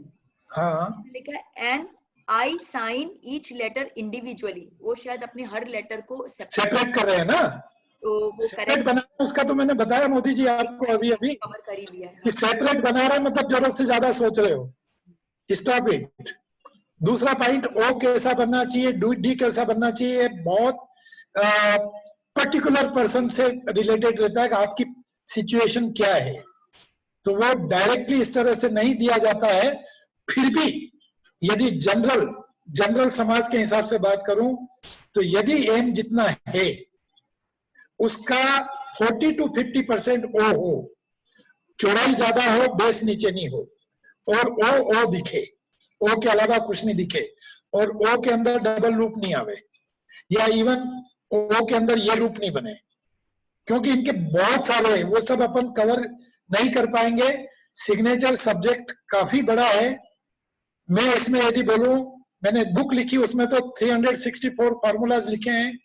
हाँ. लिखा है and I sign each letter individually. वो शायद अपने हर letter को separate कर रहे हैं ना? तो वो सेपरेट बनाना, उसका तो मैंने बताया मोदी जी आपको अभी कवर कर ही लिया है। कि सेपरेट बना रहा है मतलब जरूरत से ज्यादा सोच रहे हो। Stop it. दूसरा पॉइंट, ओ कैसा बनना चाहिए, डी कैसा बनना चाहिए, बहुत पर्टिकुलर पर्सन से रिलेटेड रहता है कि आपकी सिचुएशन क्या है, तो वो डायरेक्टली इस तरह से नहीं दिया जाता है। फिर भी यदि जनरल समाज के हिसाब से बात करूं तो यदि एम जितना है उसका 40 to 50% ओ हो, चौड़ाई ज्यादा हो, बेस नीचे नहीं हो, और ओ दिखे, ओ के अलावा कुछ नहीं दिखे, और ओ के अंदर डबल लूप नहीं आवे, या इवन ओ के अंदर ये लूप नहीं बने, क्योंकि इनके बहुत सारे, वो सब अपन कवर नहीं कर पाएंगे। सिग्नेचर सब्जेक्ट काफी बड़ा है। मैं इसमें यदि बोलूं, मैंने बुक लिखी उसमें तो 364 फॉर्मूलाज लिखे हैं,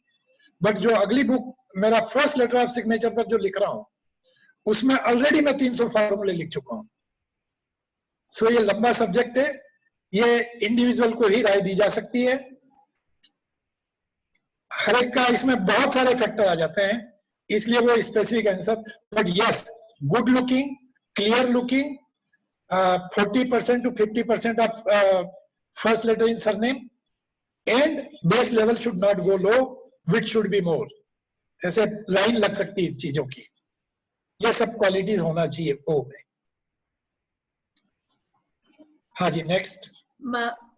बट जो अगली बुक मेरा फर्स्ट लेटर ऑफ सिग्नेचर पर जो लिख रहा हूं उसमें ऑलरेडी मैं 300 फॉर्मूले लिख चुका हूं। सो ये लंबा सब्जेक्ट है, ये इंडिविजुअल को ही राय दी जा सकती है। हर एक का इसमें बहुत सारे फैक्टर आ जाते हैं, इसलिए वो specific answer, but yes, good looking, clear looking, 40% to 50% of first letter in surname, and base level should not go low, width should be more. ऐसे लाइन लग सकती है चीजों की, ये सब क्वालिटीज होना चाहिए ओ में। हाँ जी, नेक्स्ट।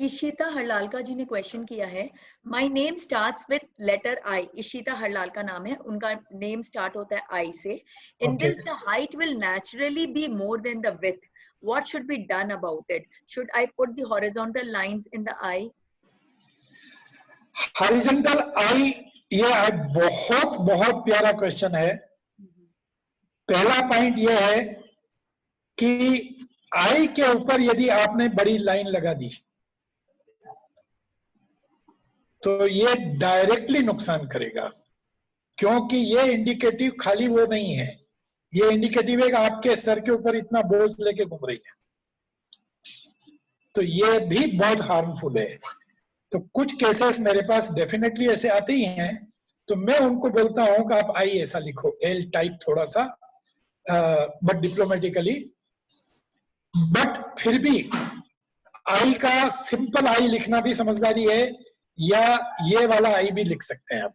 इशिता हरलालका जी ने क्वेश्चन किया है, my name starts with letter I. Ishita Harlalka नाम है, उनका नेम स्टार्ट होता है आई से। In this the height will naturally be more than the width. What should be done about it? Should I put the horizontal lines in the eye? Horizontal eye, ये बहुत बहुत प्यारा question है। पहला point ये है कि आई के ऊपर यदि आपने बड़ी लाइन लगा दी तो ये डायरेक्टली नुकसान करेगा, क्योंकि ये इंडिकेटिव खाली वो नहीं है, ये इंडिकेटिव है कि आपके सर के ऊपर इतना बोझ लेके घूम रही है, तो ये भी बहुत हार्मफुल है। तो कुछ केसेस मेरे पास डेफिनेटली ऐसे आते ही हैं, तो मैं उनको बोलता हूं कि आप आई ऐसा लिखो, एल टाइप थोड़ा सा, बट डिप्लोमेटिकली। बट फिर भी आई का सिंपल आई लिखना भी समझदारी है, या ये वाला आई भी लिख सकते हैं आप।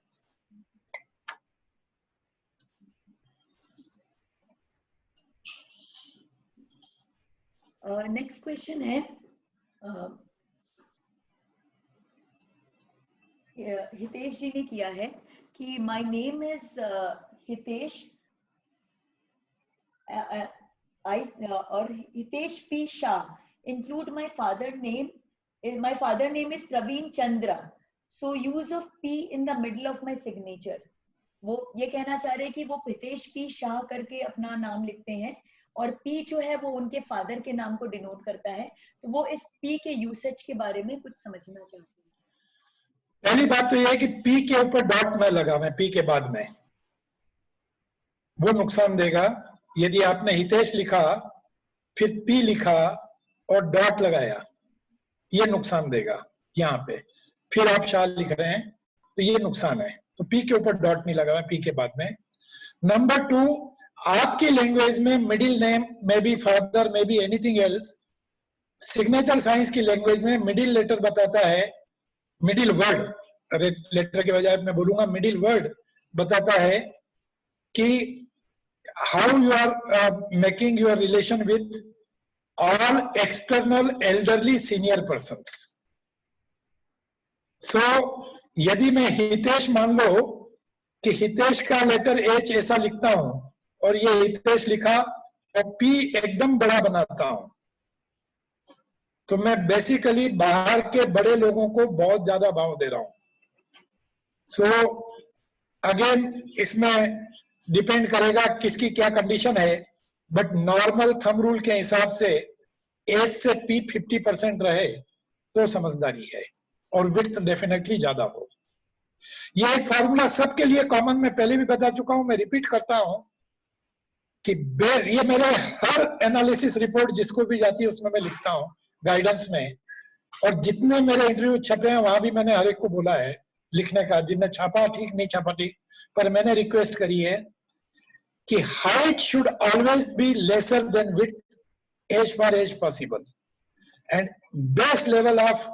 नेक्स्ट क्वेश्चन है, हितेश जी ने किया है कि माय नेम इज हितेश और Hitesh P Shah, include my father name, my father name is Pravin Chandra, so use of P in the middle of my signature. वो ये कहना चाह रहे हैं कि वो हितेश पी शाह करके अपना नाम लिखते हैं और P जो है वो उनके फादर के नाम को डिनोट करता है, तो वो इस P के यूसेज के बारे में कुछ समझना चाहते हैं। पहली बात तो यह है कि P के ऊपर डॉट न लगावें, P के बाद में, वो नुकसान देगा। यदि आपने हितेश लिखा फिर P लिखा और डॉट लगाया, ये नुकसान देगा यहाँ पे। फिर आप शाह लिख रहे हैं तो ये नुकसान है। तो P के ऊपर डॉट नहीं लगाना, P के बाद में। नंबर 2, आपकी लैंग्वेज में मिडिल नेम में बी फादर में be anything else, signature science की लैंग्वेज में मिडिल लेटर बताता है, मिडिल वर्ड, लेटर के बजाय मैं बोलूंगा मिडिल वर्ड बताता है कि how you are making your relation with all external elderly senior persons. So यदि मैं हितेश मान लो कि हितेश का लेटर H ऐसा लिखता हूं और ये हितेश लिखा और P एकदम बड़ा बनाता हूं, तो मैं बेसिकली बाहर के बड़े लोगों को बहुत ज्यादा भाव दे रहा हूं। सो अगेन इसमें डिपेंड करेगा किसकी क्या कंडीशन है, बट नॉर्मल थंब रूल के हिसाब से H से P 50% रहे तो समझदारी है, और विड्थ डेफिनेटली ज्यादा हो। यह एक फॉर्मूला सबके लिए कॉमन, मैं पहले भी बता चुका हूं, मैं रिपीट करता हूं कि ये मेरे हर एनालिसिस रिपोर्ट जिसको भी जाती है उसमें मैं लिखता हूं गाइडेंस में, और जितने मेरे इंटरव्यू छपे हैं वहां भी मैंने हर एक को बोला है लिखने का, जिनने छापा ठीक, नहीं छापा ठीक, पर मैंने रिक्वेस्ट करी है कि height should always be lesser than width as far as possible, and base level of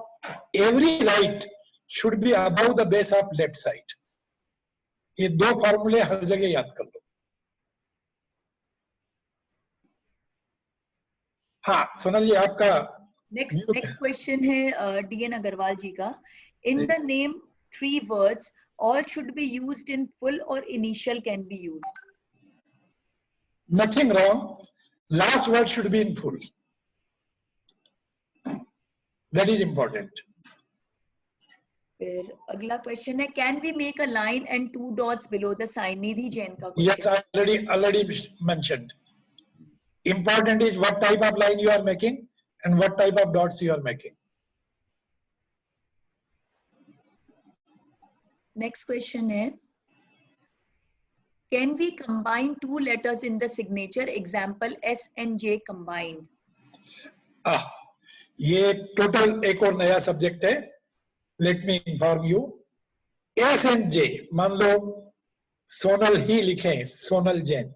every right should be above the base of left side. ये दो फॉर्मूले हर जगह याद कर लो। हाँ सोनल जी, आपका नेक्स्ट क्वेश्चन है DN अग्रवाल जी का। In the name 3 words all should be used in full or initial can be used. Nothing wrong. Last word should be in full. That is important. फिर अगला क्वेश्चन है, can we make a line and 2 dots below the sign? Nidhi Jain का question. Yes, I already mentioned. Important is what type of line you are making and what type of dots you are making. Next question है, can we combine 2 letters in the signature? Example S and J combined. ये total एक और नया subject है। Let me inform you, S and J, मान लो सोनल ही लिखे, सोनल जैन,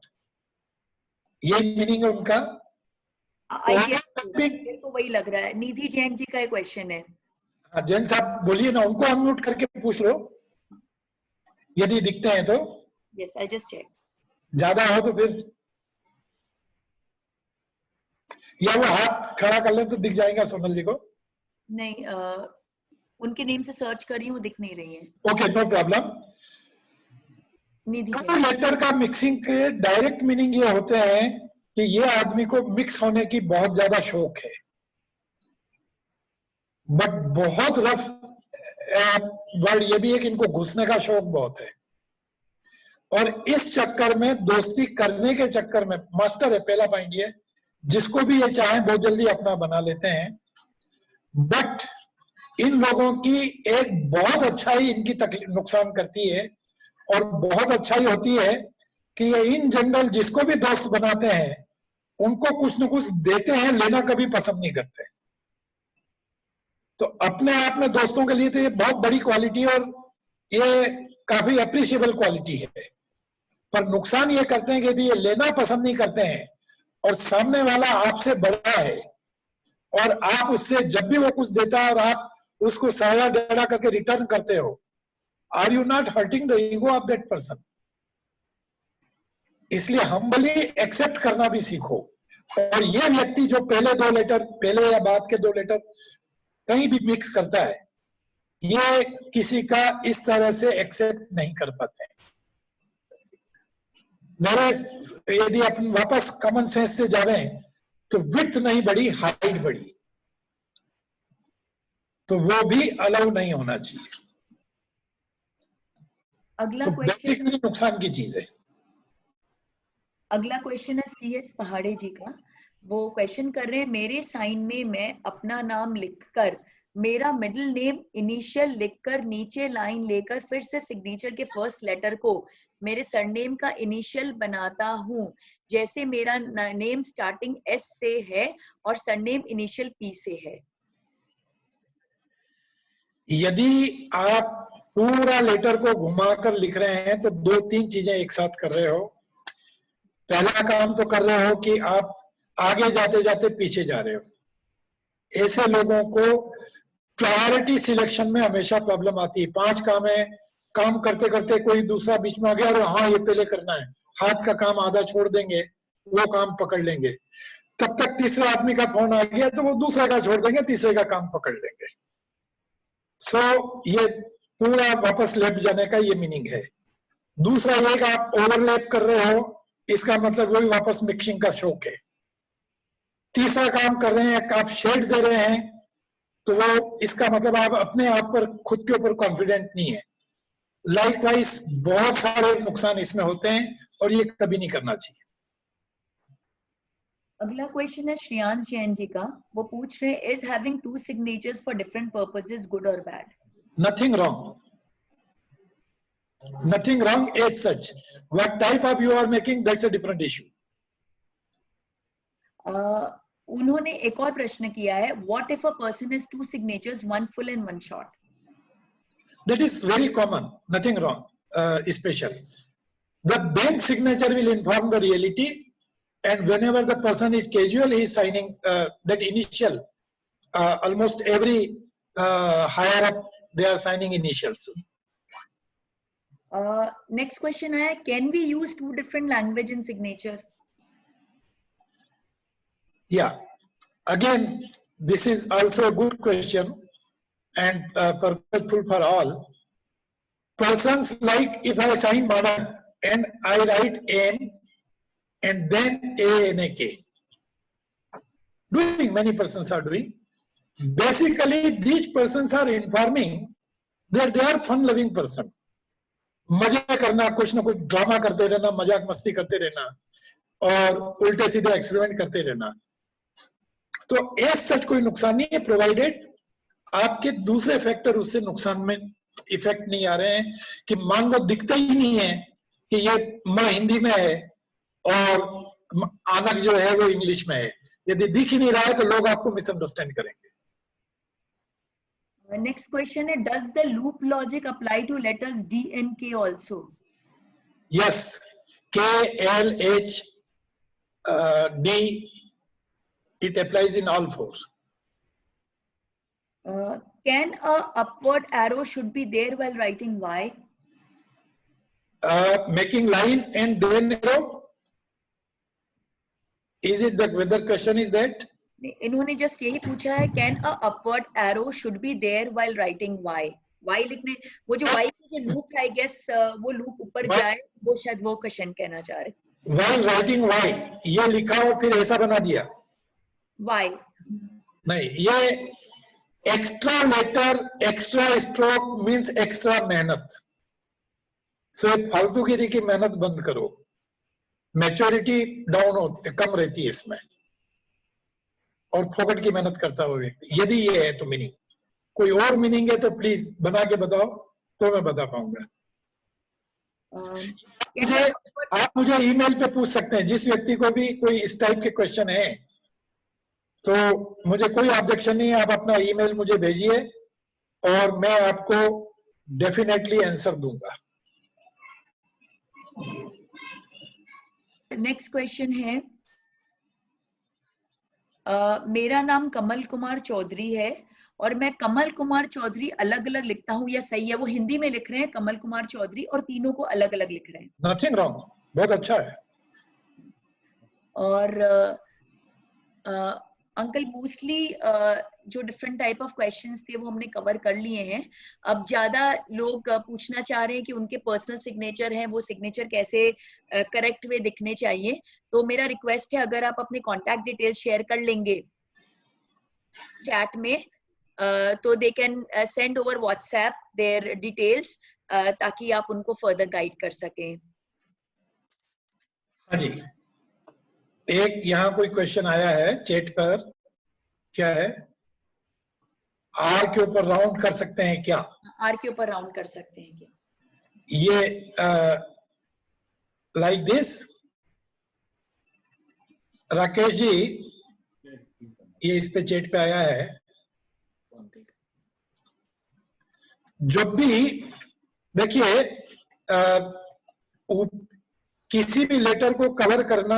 ये मीनिंग है उनका। आई गेस मेरे को वही लग रहा है। निधि जैन जी का क्वेश्चन है। हाँ जैन साहब बोलिए ना, उनको अनम्यूट करके पूछ लो यदि दिखते हैं तो। Yes, I just check. ज्यादा हो तो फिर, या वो हाथ खड़ा कर ले तो दिख जाएगा सोनल जी को। नहीं, उनके नेम से सर्च कर रही हूँ, दिख नहीं रही है। Okay, no problem. Nidhi letter का मिक्सिंग के डायरेक्ट मीनिंग ये होते हैं कि ये आदमी को मिक्स होने की बहुत ज्यादा शौक है, बट बहुत रफ वर्ड ये भी है कि इनको घुसने का शौक बहुत है, और इस चक्कर में, दोस्ती करने के चक्कर में, मास्टर है पहला पॉइंट ये, जिसको भी ये चाहे बहुत जल्दी अपना बना लेते हैं। बट इन लोगों की एक बहुत अच्छाई इनकी तकलीफ नुकसान करती है, और बहुत अच्छाई होती है कि ये इन जनरल जिसको भी दोस्त बनाते हैं उनको कुछ न कुछ देते हैं, लेना कभी पसंद नहीं करते। तो अपने आप में दोस्तों के लिए तो ये बहुत बड़ी क्वालिटी है और ये काफी अप्रिशिएबल क्वालिटी है। पर नुकसान ये करते हैं कि यदि ये लेना पसंद नहीं करते हैं और सामने वाला आपसे बड़ा है और आप उससे जब भी वो कुछ देता है और आप उसको साया डेढ़ा करके रिटर्न करते हो, are you not hurting the ego of that person? इसलिए हम्बली एक्सेप्ट करना भी सीखो। और ये व्यक्ति जो पहले 2 लेटर, पहले या बाद के 2 लेटर कहीं भी मिक्स करता है, ये किसी का इस तरह से एक्सेप्ट नहीं कर पाते। मेरे यदि अपन वापस कॉमन सेंस से जावे तो विड्थ नहीं बढ़ी, हाइट बढ़ी, तो वो भी अलाउ नहीं होना चाहिए। अगला क्वेश्चन नुकसान की चीज है। अगला क्वेश्चन है CS पहाड़े जी का। वो क्वेश्चन कर रहे हैं, मेरे साइन में मैं अपना नाम लिखकर, मेरा मिडिल नेम इनिशियल लिखकर, नीचे लाइन लेकर फिर से सिग्नेचर के फर्स्ट लेटर को मेरे सरनेम का इनिशियल बनाता हूँ, जैसे मेरा नेम स्टार्टिंग S से है और सरनेम इनिशियल P से है। यदि आप पूरा लेटर को घुमाकर लिख रहे हैं तो 2-3 चीजें एक साथ कर रहे हो। पहला काम तो कर रहे हो कि आप आगे जाते जाते पीछे जा रहे हो। ऐसे लोगों को प्रायोरिटी सिलेक्शन में हमेशा प्रॉब्लम आती है। 5 काम है, काम करते करते कोई दूसरा बीच में आ गया और हाँ ये पहले करना है, हाथ का काम आधा छोड़ देंगे, वो काम पकड़ लेंगे। तब तक तीसरा आदमी का फोन आ गया तो वो दूसरा का छोड़ देंगे, तीसरे का काम पकड़ लेंगे। ये पूरा वापस लेफ्ट जाने का ये मीनिंग है। दूसरा ये कि आप ओवरलैप कर रहे हो, इसका मतलब वही वापस मिक्सिंग का शौक है। तीसरा काम कर रहे हैं, आप शेड दे रहे हैं, तो वो इसका मतलब आप अपने आप पर खुद के ऊपर कॉन्फिडेंट नहीं है। लाइकवाइज बहुत सारे नुकसान इसमें होते हैं और ये कभी नहीं करना चाहिए। अगला क्वेश्चन है श्रेयांश जैन जी का। वो पूछ रहे हैं, is having 2 signatures for different purposes good or bad? Nothing wrong. Nothing wrong as such. What type of you are making, that's a different issue. उन्होंने एक और प्रश्न किया है, what if a person has 2 signatures, one full and one short? That is very common. Nothing wrong. Special. The bank signature will inform the reality, and whenever the person is casual, he is signing that initial. Almost every higher up, they are signing initials. Next question है, can we use 2 different language in signature? Yeah. Again, this is also a good question and purposeful for all. Persons like if I sign Manak and I write N and then A-N-A-K. Doing, many persons are doing. Basically, these persons are informing that they are fun-loving person. मजा करना, कुछ ना कुछ drama करते रहना, मजाक मस्ती करते रहना और उल्टे सीधे एक्सपेरिमेंट करते रहना। तो एज सच कोई नुकसान नहीं है, प्रोवाइडेड आपके दूसरे फैक्टर उससे नुकसान में इफेक्ट नहीं आ रहे हैं। कि मान लो दिखता ही नहीं है कि ये माँ हिंदी में है और आनक जो है वो इंग्लिश में है, यदि दिख ही नहीं रहा है तो लोग आपको मिसअंडरस्टैंड करेंगे। Next question है, does the loop logic apply to letters D and K also? Yes, K, L, H, D, it applies in all 4. Can a upward arrow should be there while writing Y? Making line and then arrow. Is it the whether question is that? इन्होंने just यही पूछा है, can a upward arrow should be there while writing Y. Y लिखने, वो जो Y की जो loop है, आई गेस वो लूप ऊपर जाए, वो शायद वो क्वेश्चन कहना चाह रहे। व्हाइल राइटिंग वाई ये लिखा और फिर ऐसा बना दिया वाई नहीं, ये extra letter extra stroke means extra मेहनत। सो फालतूगिरी की मेहनत बंद करो, मैच्योरिटी डाउन हो, कम रहती है इसमें और फोकट की मेहनत करता हुआ व्यक्ति। यदि ये है तो मीनिंग, कोई और मीनिंग है तो प्लीज बना के बताओ तो मैं बता पाऊंगा। आप मुझे ईमेल पे पूछ सकते हैं, जिस व्यक्ति को भी कोई इस टाइप के क्वेश्चन है तो मुझे कोई ऑब्जेक्शन नहीं है, आप अपना ईमेल मुझे भेजिए और मैं आपको डेफिनेटली आंसर दूंगा। नेक्स्ट क्वेश्चन है, मेरा नाम कमल कुमार चौधरी है और मैं कमल कुमार चौधरी अलग अलग लिखता हूँ, या सही है? वो हिंदी में लिख रहे हैं कमल कुमार चौधरी और तीनों को अलग अलग लिख रहे हैं। नथिंग रॉन्ग, बहुत अच्छा है। और अंकल मोस्टली जो डिफरेंट टाइप ऑफ क्वेश्चंस थे वो हमने कवर कर लिए हैं। अब ज्यादा लोग पूछना चाह रहे हैं कि उनके पर्सनल सिग्नेचर हैं, वो सिग्नेचर कैसे करेक्ट वे दिखने चाहिए। तो मेरा रिक्वेस्ट है, अगर आप अपने कॉन्टैक्ट डिटेल्स शेयर कर लेंगे चैट में, तो they can send over WhatsApp their details, ताकि आप उनको फर्दर गाइड कर सकें। हाँ जी, एक यहाँ कोई क्वेश्चन आया है चैट पर, क्या है, आर के ऊपर राउंड कर सकते हैं क्या? आर के ऊपर राउंड कर सकते हैं क्या? ये लाइक दिस, राकेश जी, ये इस पे चैट पे आया है। जब भी देखिए किसी भी लेटर को कवर करना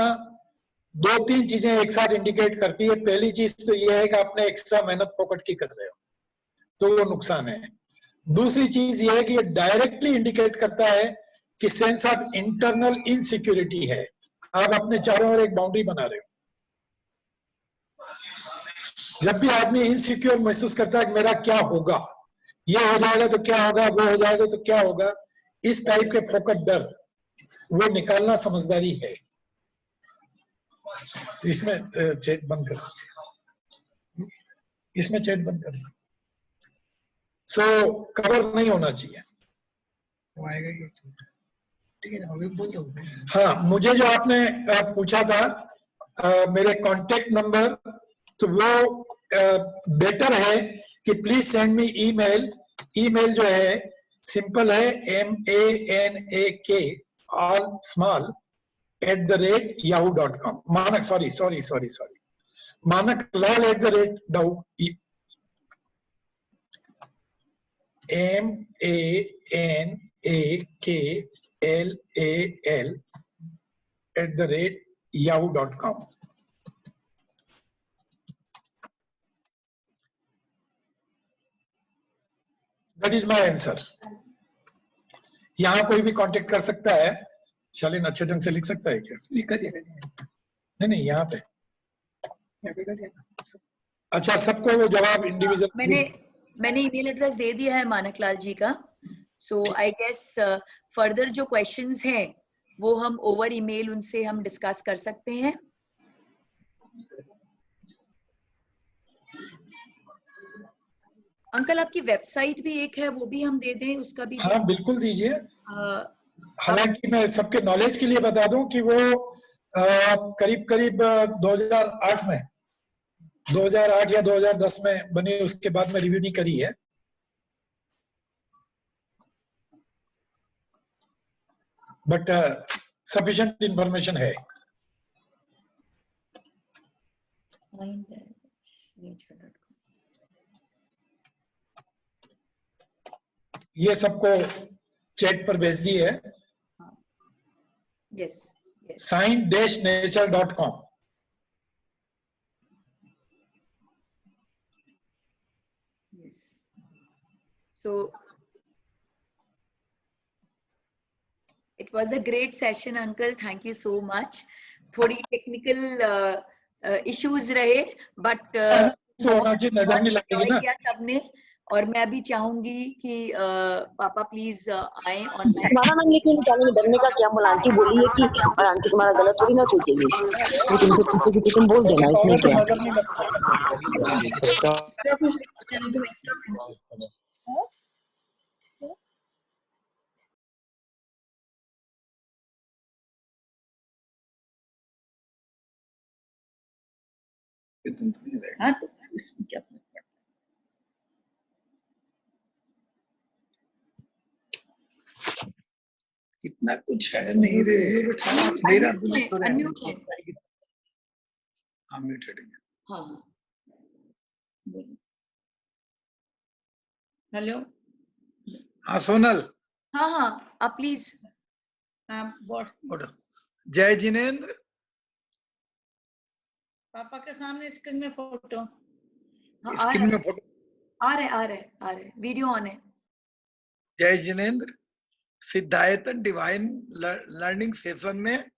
2-3 चीजें एक साथ इंडिकेट करती है। पहली चीज तो ये है कि आपने एक्स्ट्रा मेहनत पॉकेट की कर रहे हो, तो वो नुकसान है। दूसरी चीज ये है कि ये डायरेक्टली इंडिकेट करता है कि सेंस ऑफ इंटरनल इनसिक्योरिटी है, आप अपने चारों ओर एक बाउंड्री बना रहे हो। जब भी आदमी इनसिक्योर महसूस करता है कि मेरा क्या होगा, ये हो जाएगा तो क्या होगा, वो हो जाएगा तो क्या होगा, इस टाइप के फोकट डर, वो निकालना समझदारी है। इसमें चैट बंद कर, इसमें चैट बंद कर। सो कवर नहीं होना चाहिए। ठीक है, अभी बोल दो। हाँ, मुझे जो आपने पूछा था मेरे कांटेक्ट नंबर, तो वो बेटर है कि please send me email. Email जो है सिंपल है, MANAK ऑल स्मॉल @yahoo.com। मानक सॉरी मानक लाल MANAKLAL @yahoo.com। That is my answer। यहाँ कोई भी कांटेक्ट कर सकता है। शालीन अच्छे ढंग से लिख सकता है क्या? कर दिया। नहीं, यहाँ पे अच्छा, सबको वो जवाब इंडिविजुअल। मैंने ईमेल एड्रेस दे दिया है मानकलाल जी का। सो आई गेस फर्दर जो क्वेश्चंस हैं वो हम ओवर ईमेल उनसे हम डिस्कस कर सकते हैं। अंकल आपकी वेबसाइट भी एक है, वो भी हम दे दें, उसका भी? हाँ बिल्कुल दीजिए। हालांकि मैं सबके नॉलेज के लिए बता दूं कि वो करीब 2008 में, 2008 या 2010 में बनी, उसके बाद में रिव्यू नहीं करी है। बट सफिशिएंट इंफॉर्मेशन है। ये सबको चैट पर भेज दी है। Yes, sign-nature.com। So it was a great session, uncle. Thank you so much. थोड़ी टेक्निकल इश्यूज रहे, बट नजर नहीं लगेगी ना। किया सबने। और मैं भी चाहूंगी कि पापा प्लीज आए ऑनलाइन। मैम लेकिन निकालने में डरने का क्या, बोला आंटी बोली है कि, और आंटी तुम्हारा गलत थोड़ी ना सोचेगी, वो तुमसे पूछे कि तुम बोल देना, इसमें क्या। हाँ तो इसमें क्या फर्क पड़ता है, इतना कुछ है नहीं रे। मेरा अनम्यूट है। हाँ म्यूटेड है। हाँ हेलो। हाँ सोनल। हाँ आप प्लीज। जय जिनेंद्र। पापा के सामने स्क्रीन में फोटो। हाँ, स्क्रीन में फोटो आ रहे वीडियो ऑन है। जय Jinendra, Siddhayatan divine learning session में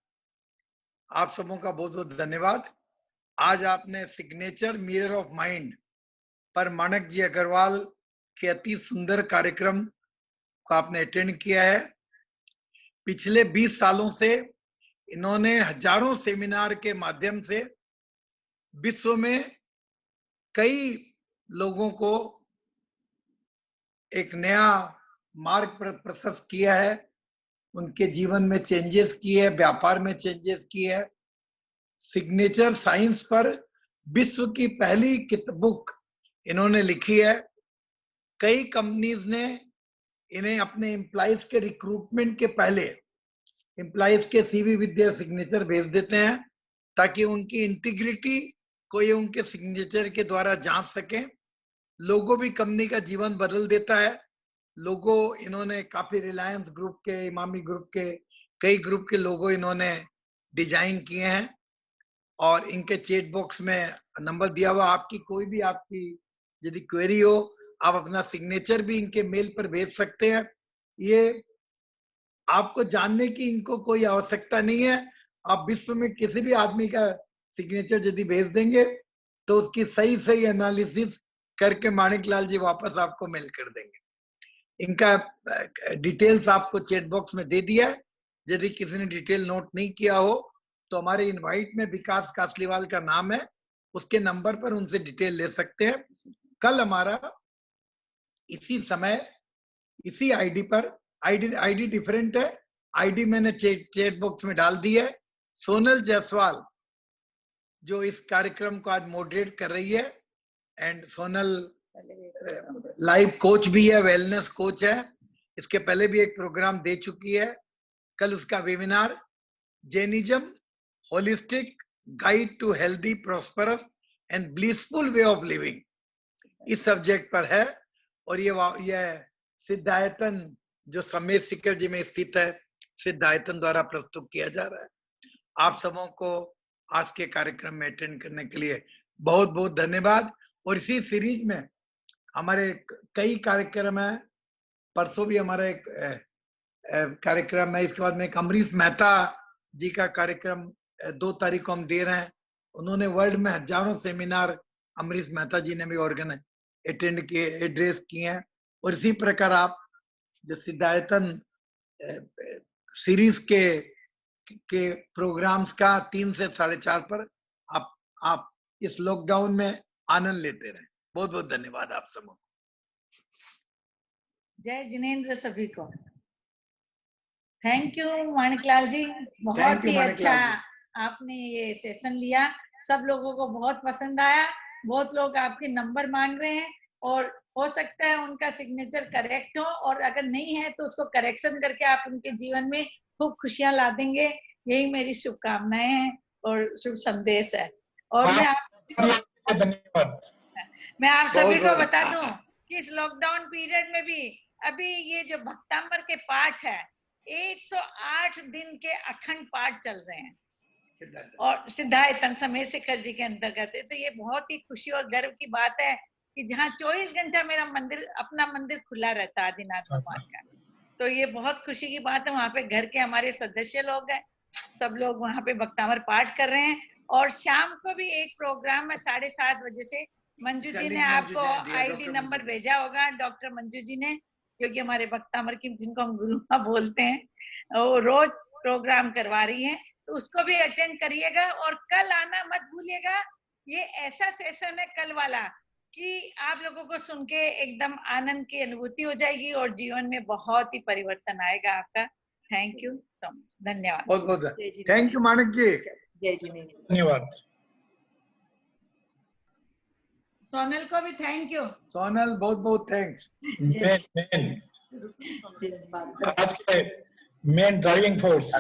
आप सबों का बहुत बहुत धन्यवाद। आज आपने सिग्नेचर मिरर ऑफ माइंड पर मानक जी अग्रवाल के अति सुंदर कार्यक्रम को आपने अटेंड किया है। पिछले 20 सालों से इन्होंने हजारों सेमिनार के माध्यम से विश्व में कई लोगों को एक नया मार्ग पर प्रशस्त किया है, उनके जीवन में चेंजेस किए है, व्यापार में चेंजेस किए है। सिग्नेचर साइंस पर विश्व की पहली बुक इन्होंने लिखी है। कई कंपनीज ने इन्हें अपने एम्प्लॉइज के रिक्रूटमेंट के पहले एम्प्लॉइज के सीवी विद देयर सिग्नेचर भेज देते हैं ताकि उनकी इंटीग्रिटी को ये उनके सिग्नेचर के द्वारा जांच सके। लोगो भी कंपनी का जीवन बदल देता है। लोगो इन्होंने काफी रिलायंस ग्रुप के, इमामी ग्रुप के, कई ग्रुप के लोगो इन्होंने डिजाइन किए हैं और इनके चैट बॉक्स में नंबर दिया हुआ। आपकी कोई भी आपकी यदि क्वेरी हो, आप अपना सिग्नेचर भी इनके मेल पर भेज सकते हैं। ये आपको जानने की इनको कोई आवश्यकता नहीं है। आप विश्व में किसी भी आदमी का सिग्नेचर यदि भेज देंगे तो उसकी सही सही एनालिसिस करके माणिकलाल जी वापस आपको मेल कर देंगे। इनका डिटेल्स आपको चैट बॉक्स में दे दिया है। यदि किसी ने डिटेल नोट नहीं किया हो तो हमारे इनवाइट में विकास कासलीवाल का नाम है, उसके नंबर पर उनसे डिटेल ले सकते हैं। कल हमारा इसी समय इसी आईडी पर, आईडी डिफरेंट है, आईडी मैंने चैट बॉक्स में डाल दी है। सोनल जायसवाल जो इस कार्यक्रम को आज मॉडरेट कर रही है, एंड सोनल लाइफ कोच भी है, वेलनेस कोच है। इसके पहले भी एक प्रोग्राम दे चुकी है। कल उसका webinar Jainism holistic guide to healthy prosperous and blissful way of living इस सब्जेक्ट पर है और ये सिद्धायतन जो समेत शिखर जी में स्थित है, सिद्धायतन द्वारा प्रस्तुत किया जा रहा है। आप सबों को आज के कार्यक्रम में अटेंड करने के लिए बहुत बहुत धन्यवाद। और इसी सीरीज में हमारे कई कार्यक्रम है। परसों भी हमारा एक कार्यक्रम है। इसके बाद में अमरीश मेहता जी का कार्यक्रम 2 तारीख को हम दे रहे हैं। उन्होंने वर्ल्ड में हजारों सेमिनार अमरीश मेहता जी ने भी अटेंड किए, एड्रेस किए हैं। और इसी प्रकार आप जो सिद्धायतन सीरीज के प्रोग्राम्स का 3 से 4:30 पर आप इस लॉकडाउन में आनंद लेते रहे। बहुत बहुत धन्यवाद आप सबको। जय जिनेंद्र सभी को। थैंक यू माणिकलाल जी, बहुत ही अच्छा आपने ये सेशन लिया। सब लोगों को बहुत पसंद आया। बहुत लोग आपके नंबर मांग रहे हैं और हो सकता है उनका सिग्नेचर करेक्ट हो, और अगर नहीं है तो उसको करेक्शन करके आप उनके जीवन में खूब खुशियां ला देंगे। यही मेरी शुभकामनाएं हैं और शुभ संदेश है। और मैं आप सभी को बता दूं कि इस लॉकडाउन पीरियड में भी अभी ये जो भक्तांबर के पाठ है 108 दिन के अखंड पाठ चल रहे हैं और सिद्धायतन समेत शिखर जी के अंतर्गत है। तो ये बहुत ही खुशी और गर्व की बात है कि जहाँ 24 घंटा मेरा अपना मंदिर खुला रहता है आदिनाथ भगवान का। तो ये बहुत खुशी की बात है। वहाँ पे घर के हमारे सदस्य लोग हैं, सब लोग वहाँ पे भक्तांबर पाठ कर रहे हैं। और शाम को भी एक प्रोग्राम है 7:30 बजे से। मंजू जी ने आपको आईडी नंबर भेजा होगा, डॉक्टर मंजू जी ने, जो कि हमारे भक्तांबर की, जिनको हम गुरु माँ बोलते हैं, वो रोज प्रोग्राम करवा रही है। तो उसको भी अटेंड करिएगा और कल आना मत भूलिएगा। ये ऐसा सेशन है कल वाला कि आप लोगों को सुन के एकदम आनंद की अनुभूति हो जाएगी और जीवन में बहुत ही परिवर्तन आएगा आपका। Thank you so much. धन्यवाद। बहुत बहुत थैंक यू माणिक जी। जय जिनेंद्र। धन्यवाद। सोनल को भी थैंक यू। सोनल बहुत बहुत थैंक्स। आज के मेन ड्राइविंग फोर्स।